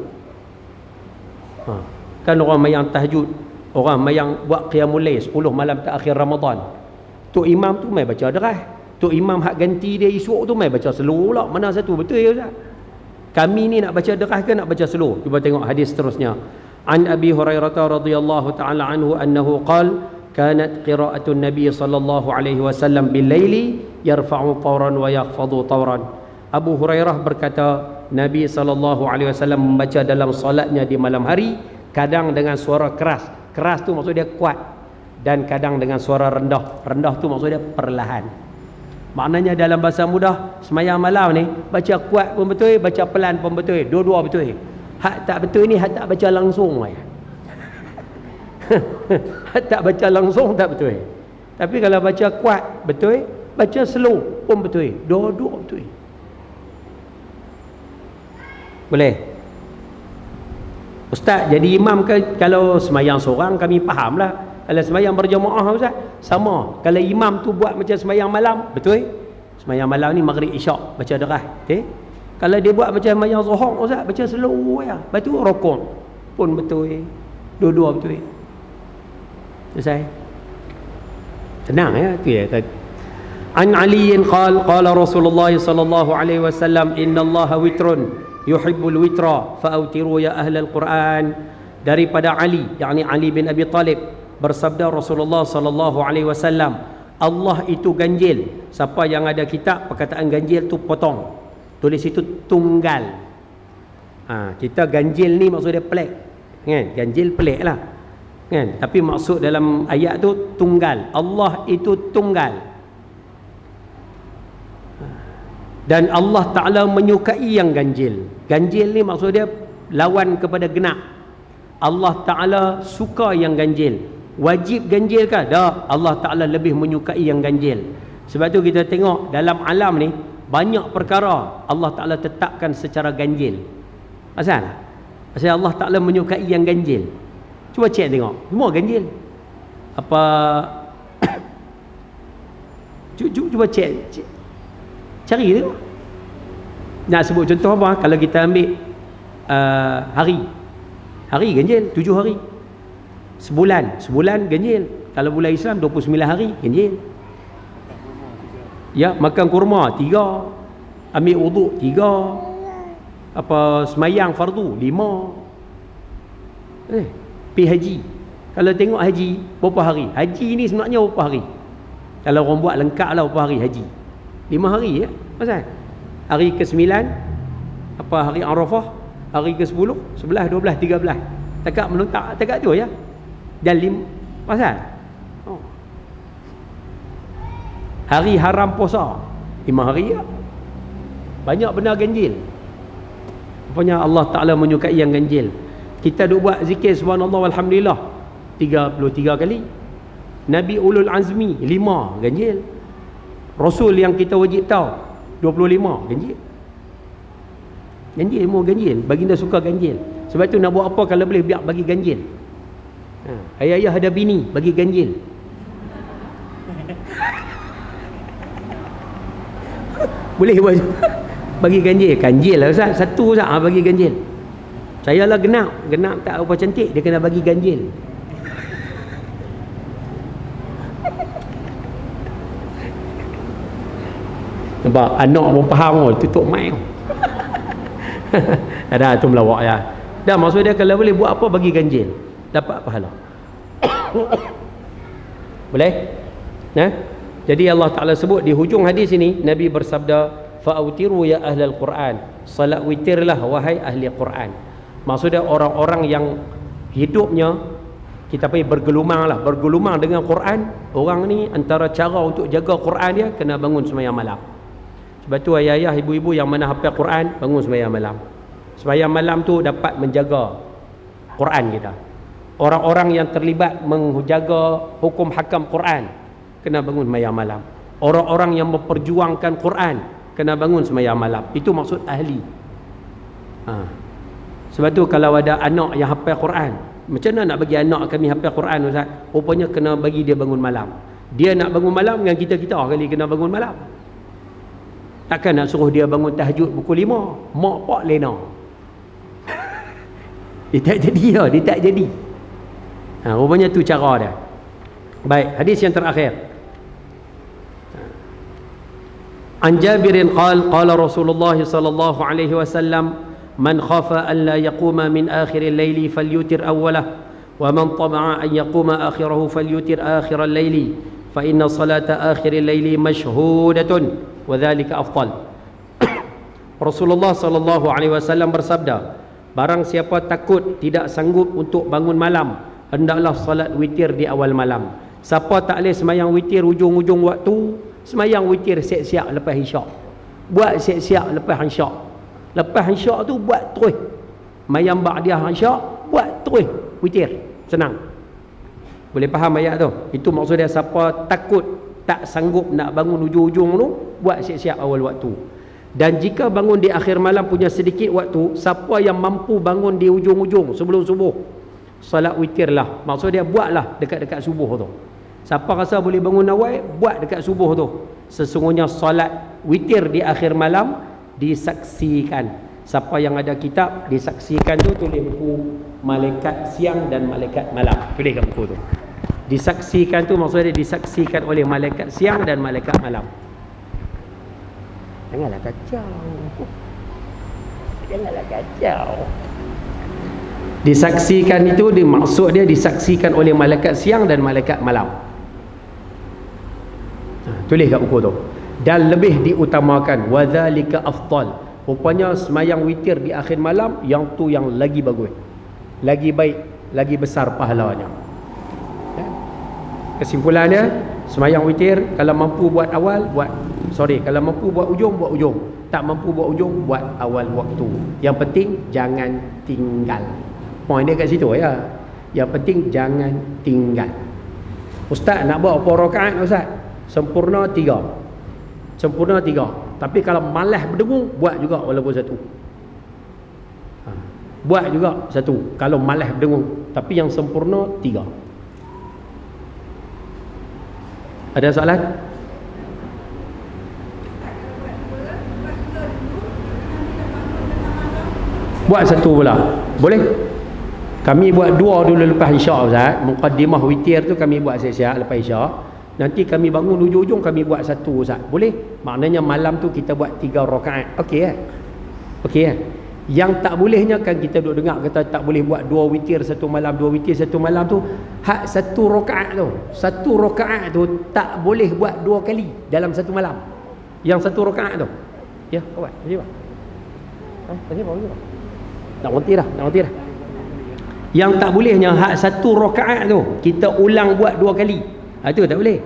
Kan orang mayang tahajud, orang mayang buat qiyamul lail 10 malam terakhir Ramadan. Tok imam tu mai baca deras. Tok imam hak ganti dia esok tu mai baca slow pula. Mana satu betul ya Ustaz? Kami ni nak baca deras ke nak baca slow? Cuba tengok hadis seterusnya. An Abi Hurairah radhiyallahu taala anhu annahu qala kanat qira'atun Nabi sallallahu alaihi wasallam bil laili yarfa'u tawran wa yakhfadu tawran. Abu Hurairah berkata Nabi sallallahu alaihi wasallam membaca dalam solatnya di malam hari kadang dengan suara keras. Keras tu maksud dia kuat, dan kadang dengan suara rendah. Rendah tu maksud dia perlahan. Maknanya dalam bahasa mudah, semayang malam ni baca kuat pun betul, baca pelan pun betul, dua-dua betul. Hak tak betul ni hak tak baca langsung aja. Tak baca langsung tak betul. Tapi kalau baca kuat betul, baca slow pun betul. Dua-dua betul. Boleh? Ustaz jadi imam ke? Kalau semayang seorang kami faham lah. Kalau semayang berjamaah Ustaz sama. Kalau imam tu buat macam semayang malam, betul? Semayang malam ni maghrib isyak baca deras, okay? Kalau dia buat macam semayang zuhur Ustaz baca slow ya. Lepas tu rukuk pun betul. Dua-dua betul. Selesai. Tenang ya, tu ya. An Ali qala Rasulullah sallallahu alaihi wasallam innallaha witrun yuhibbul witra fa'autiru ya ahlal Quran. Daripada Ali, yakni Ali bin Abi Talib, bersabda Rasulullah sallallahu alaihi wasallam, Allah itu ganjil. Siapa yang ada kitab perkataan ganjil tu potong. Tulis itu tunggal. Kita ganjil ni maksud dia pelik. Kan? Ganjil pelik lah. Kan? Tapi maksud dalam ayat tu tunggal. Allah itu tunggal. Dan Allah Ta'ala menyukai yang ganjil. Ganjil ni maksud dia lawan kepada genap. Allah Ta'ala suka yang ganjil. Wajib ganjil ke? Dah. Allah Ta'ala lebih menyukai yang ganjil. Sebab tu kita tengok dalam alam ni banyak perkara Allah Ta'ala tetapkan secara ganjil. Asal Allah Ta'ala menyukai yang ganjil. Cuba cek tengok, semua ganjil. Apa cuba cek. Cari tengok. Nak sebut contoh apa? Kalau kita ambil hari ganjil 7 hari. Sebulan ganjil. Kalau bulan Islam 29 hari ganjil. Ya, makan kurma 3, ambil wuduk 3, apa semayang fardu 5. Pergi haji. Kalau tengok haji berapa hari? Haji ni sebenarnya berapa hari? Kalau orang buat lengkap lah berapa hari haji? 5 hari ya. Pasal hari ke-9 apa hari Arafah, hari ke-10, 11, 12, 13. Takat menuntak takat tu ya. Dan pasal hari haram puasa 5 hari ya. Banyak benar ganjil. Rupanya Allah Ta'ala menyukai yang ganjil. Kita duk buat zikir subhanallah walhamdulillah 33 kali. Nabi Ulul Azmi 5 ganjil. Rasul yang kita wajib tahu 25 ganjil. Ganjil, mau ganjil. Baginda suka ganjil. Sebab tu nak buat apa kalau boleh biar bagi ganjil. Ayah-ayah ada bini bagi ganjil. Boleh buat bagi ganjil. Ganjil lah Ustaz. Satu Ustaz bagi ganjil. Saya lah genap tak apa cantik, dia kena bagi ganjil. Nampak anak pun faham tutup mic. Ada tu melawak ya. Dah maksud dia kalau boleh buat apa bagi ganjil, dapat pahala. Boleh? Nah. Jadi Allah Taala sebut di hujung hadis ini, Nabi bersabda, "Fa'autiru ya ahlal Quran." Salat witirlah wahai ahli Quran. Maksudnya orang-orang yang hidupnya kita pergi bergelumang dengan Quran. Orang ni antara cara untuk jaga Quran dia kena bangun sembahyang malam. Sebab tu ayah-ayah, ibu-ibu yang mana hafal Quran, bangun sembahyang malam. Sembahyang malam tu dapat menjaga Quran kita. Orang-orang yang terlibat menjaga hukum hakam Quran kena bangun sembahyang malam. Orang-orang yang memperjuangkan Quran kena bangun sembahyang malam. Itu maksud ahli. Sebab tu kalau ada anak yang hafal Quran, macam mana nak bagi anak kami hafal Quran Ustaz? Rupanya kena bagi dia bangun malam. Dia nak bangun malam dengan kita kali kena bangun malam. Takkan nak suruh dia bangun tahajud pukul 5. Mak pak lena. Dia tak jadi lah, dia tak jadi. Rupanya tu cara dia. Baik, hadis yang terakhir. An Jabirin qala Rasulullah sallallahu alaihi wasallam, man khafa an la yaquma min akhir al-laili falyutir awwalah wa man tama'a an yaquma akhirahu falyutir akhir al-laili fa inna salata akhir al-laili mashhudatun wa dhalika afdal. Rasulullah sallallahu alaihi wasallam bersabda, barang siapa takut tidak sanggup untuk bangun malam, hendaklah salat witir di awal malam. Siapa tak boleh sembahyang witir hujung-hujung waktu, sembahyang witir siap-siap lepas isyak. Buat siap-siap lepas isyak. Lepas isyak tu buat terus. Mayam ba'diyah isyak, buat terus witir. Senang. Boleh faham ayat tu? Itu maksud dia, siapa takut tak sanggup nak bangun hujung-hujung tu, buat siap-siap awal waktu. Dan jika bangun di akhir malam punya sedikit waktu, siapa yang mampu bangun di hujung-hujung sebelum subuh, salat witir lah. Maksud dia buatlah dekat-dekat subuh tu. Siapa rasa boleh bangun awal, buat dekat subuh tu. Sesungguhnya salat witir di akhir malam disaksikan. Siapa yang ada kitab, disaksikan tu tulis buku malaikat siang dan malaikat malam. Tulis kat buku tu. Disaksikan tu maksudnya disaksikan oleh malaikat siang dan malaikat malam. Janganlah kacau. Janganlah kacau. Disaksikan itu maksud dia disaksikan oleh malaikat siang dan malaikat malam. Tulis kat buku tu. Dan lebih diutamakan, wadzalika afdal. Rupanya semayang witir di akhir malam yang tu yang lagi bagus, lagi baik, lagi besar pahalanya. Kesimpulannya, semayang witir kalau mampu buat awal, kalau mampu buat ujung, buat ujung. Tak mampu buat ujung, buat awal waktu. Yang penting jangan tinggal. Poin dia kat situ ya. Yang penting jangan tinggal. Ustaz nak buat berapa rakaat Ustaz? Sempurna 3. Sempurna 3. Tapi kalau malas berdengung, buat juga walaupun 1. Buat juga 1 kalau malas berdengung. Tapi yang sempurna 3. Ada soalan? Buat 1 pula. Boleh? Kami buat 2 dulu lepas isyak Ustaz. Muqaddimah witir tu kami buat siap-siap lepas isyak. Nanti kami bangun hujung-hujung kami buat 1 Ustaz. Boleh? Maknanya malam tu kita buat 3 rakaat. Okey kan? Okey kan? Yang tak bolehnya kan kita duk dengar kata tak boleh buat 2 witir 1 malam, 2 witir 1 malam tu. Hak 1 rakaat tu. 1 rakaat tu tak boleh buat 2 kali dalam 1 malam. Yang 1 rakaat tu. Ya, buat. Tadi apa? Tadi apa? Nak berhenti dah. Yang tak bolehnya hak 1 rakaat tu kita ulang buat 2 kali. Itu tak boleh.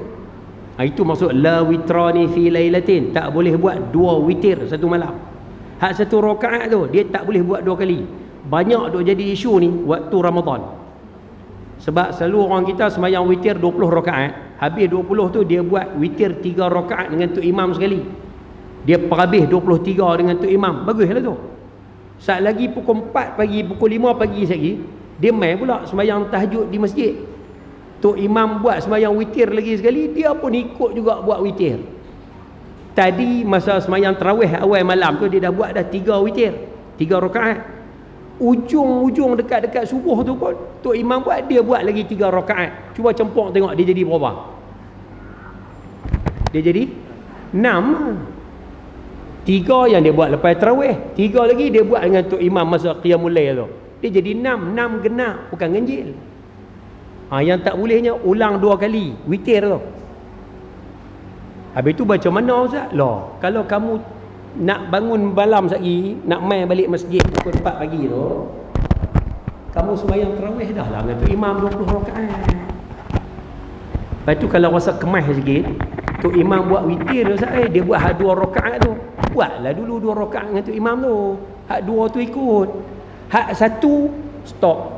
Itu maksud la witrani fi lailatin. Tak boleh buat 2 witir 1 malam. Hak 1 rakaat tu dia tak boleh buat 2 kali. Banyak duk jadi isu ni waktu Ramadan. Sebab selalu orang kita sembahyang witir 20 rakaat. Habis 20 tu dia buat witir 3 rakaat dengan tok imam sekali. Dia perhabis 23 dengan tok imam. Baguslah tu. Saat lagi pukul 4 pagi, pukul 5 pagi lagi, dia mai pula sembahyang tahajud di masjid. Tok imam buat sembahyang witir lagi sekali, dia pun ikut juga buat witir. Tadi masa sembahyang tarawih awal malam tu dia dah buat dah 3 witir, 3 rakaat. Ujung-ujung dekat-dekat subuh tu pun tok imam buat, dia buat lagi 3 rakaat. Cuba cempok tengok dia jadi berapa. Dia jadi 6. 3 yang dia buat lepas tarawih, 3 lagi dia buat dengan tok imam masa qiyamul lail tu. Dia jadi 6 genap, bukan ganjil. Yang tak bolehnya ulang 2 kali witir tu. Habis tu macam mana Ustaz? Lah, kalau kamu nak bangun malam lagi, nak mai balik masjid pukul 4 pagi tu, kamu sembahyang tarawih dah lah dengan tok imam 20 rakaat. Lepas tu kalau rasa kemas sikit, tok imam buat witir Ustaz, dia buat hak 2 rakaat tu. Buatlah dulu 2 rakaat dengan tok imam tu. Hak 2 tu ikut. Hak 1 stop.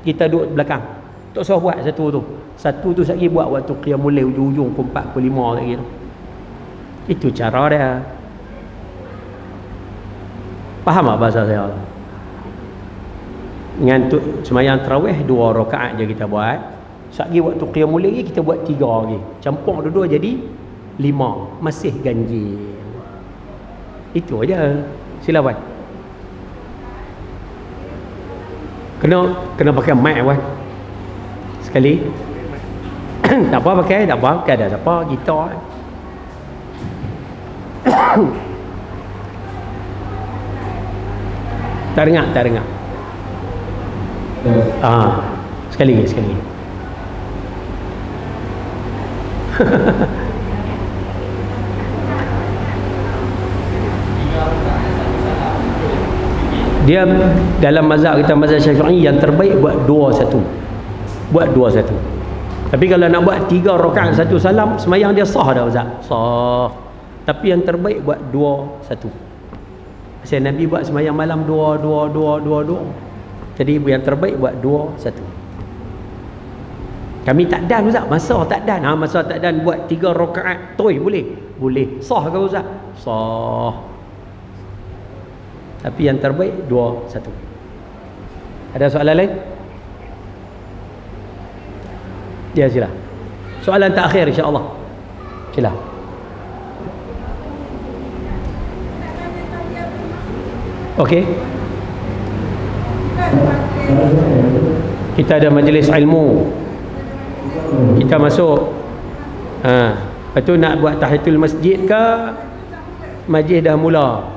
Kita duduk belakang. Tak usah buat 1 tu. 1 tu sekali buat waktu qiyamul lail ujung-ujung pukul 4 pukul 5 lagi tu. Itu cara dia. Faham tak bahasa saya? Dengan tu sembahyang tarawih 2 rakaat je kita buat. Sekali waktu qiyamul lail kita buat 3 lagi. Campur dua-dua jadi 5. Masih ganjil. Itu aja. Sila buat. Kena pakai mic kan. Sekali. Tak apa pakai, tak apa. Ada apa gitar. Tak dengar. Sekali lagi. Dia dalam mazhab kita, mazhab Syafi'i, yang terbaik buat 2-1. Buat 2-1. Tapi kalau nak buat 3 rakaat 1 salam, sembahyang dia sah dah Ustaz. Sah. Tapi yang terbaik buat 2-1. Pasal Nabi buat sembahyang malam 2. Jadi yang terbaik buat 2-1. Kami tak dan Ustaz, masa tak dan. Masa tak dan buat 3 rakaat toy boleh? Boleh. Sah ke Ustaz? Sah. Tapi yang terbaik 2-1. Ada soalan lain? Ya, sila. Soalan terakhir insya-Allah. Sila. Okey. Kita ada majlis ilmu. Kita masuk. Lepas tu nak buat tahiyatul masjid ke? Majlis dah mula.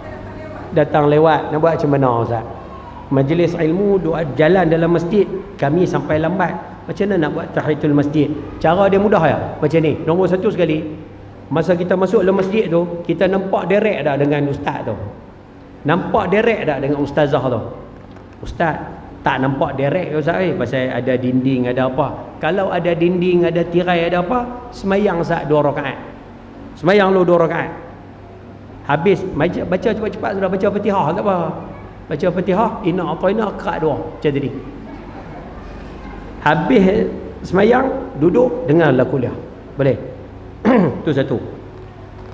Datang lewat, nak buat macam mana Ustaz? Majlis ilmu doa jalan dalam masjid, kami sampai lambat. Macam mana nak buat tahiyatul masjid? Cara dia mudah ya. Macam ni. Nombor 1 sekali. Masa kita masuk dalam masjid tu, kita nampak direct dah dengan ustaz tu. Nampak direct dah dengan ustazah tu. Ustaz, tak nampak direct Ustaz pasal ada dinding, ada apa. Kalau ada dinding, ada tirai, ada apa, semayang Ustaz 2 rakaat. Semayang lu 2 rakaat. Habis baca cepat-cepat, sudah baca Fatihah tak apa. Baca Fatihah, inna ataina qira'at 2 macam tadi. Habis semayang, duduk dengarlah kuliah. Boleh? Itu satu.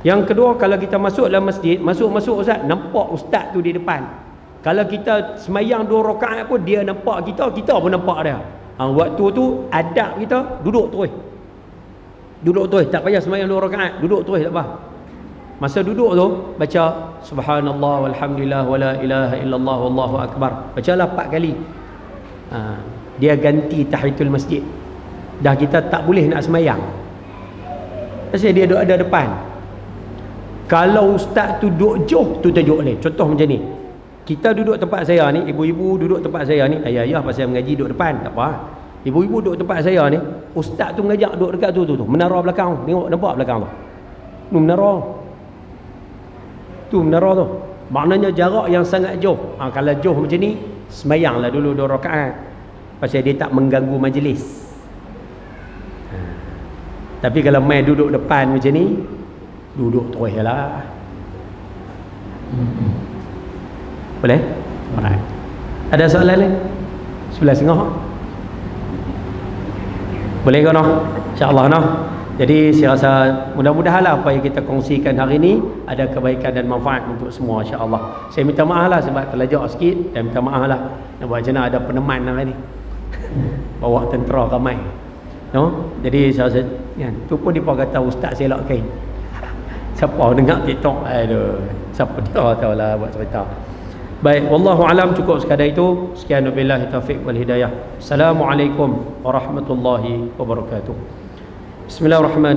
Yang kedua, kalau kita masuk dalam masjid, masuk Ustaz, nampak ustaz tu di depan. Kalau kita semayang 2 rakaat pun dia nampak kita, kita pun nampak dia. Waktu tu adab kita duduk terus. Duduk terus, tak payah semayang 2 rakaat, duduk terus tak apa. Masa duduk tu baca subhanallah walhamdulillah wala ilaha illallah wallahu akbar. Bacalah 4 kali. Dia ganti tahiyatul masjid. Dah kita tak boleh nak semayang. Pasal dia duduk ada depan. Kalau ustaz tu duduk jauh, tu tajuk lain. Contoh macam ni. Kita duduk tempat saya ni, ibu-ibu duduk tempat saya ni, ayah-ayah pasal mengaji duduk depan, tak apa. Ibu-ibu duduk tempat saya ni, ustaz tu mengajak duduk dekat tu, menara belakang. Tengok nampak belakang tu. Tu menara. Tu menara tu. Maknanya jarak yang sangat jauh. Kalau jauh macam ni, semayanglah dulu 2 rakaat. Pasal dia tak mengganggu majlis. Tapi kalau main duduk depan macam ni, duduk terus lah. Boleh? Alright. Ada soalan lain? 11.30. Boleh ke no? InsyaAllah noh. Jadi saya rasa mudah-mudahanlah apa yang kita kongsikan hari ini ada kebaikan dan manfaat untuk semua, insya-Allah. Saya minta maaf lah sebab terlajak sikit, dan minta maaf lah nak buat macam mana ada peneman hari ni. Bawa tentera ramai. No? Jadi saya rasa kan, tu pun dia kata ustaz selak kain. Siapa dengar TikTok? Aduh, siapa dia tahulah buat cerita. Baik, wallahu alam, cukup sekadar itu. Sekian wabillahi taufiq wal hidayah. Assalamualaikum warahmatullahi wabarakatuh. Bismillahirrahmanirrahim.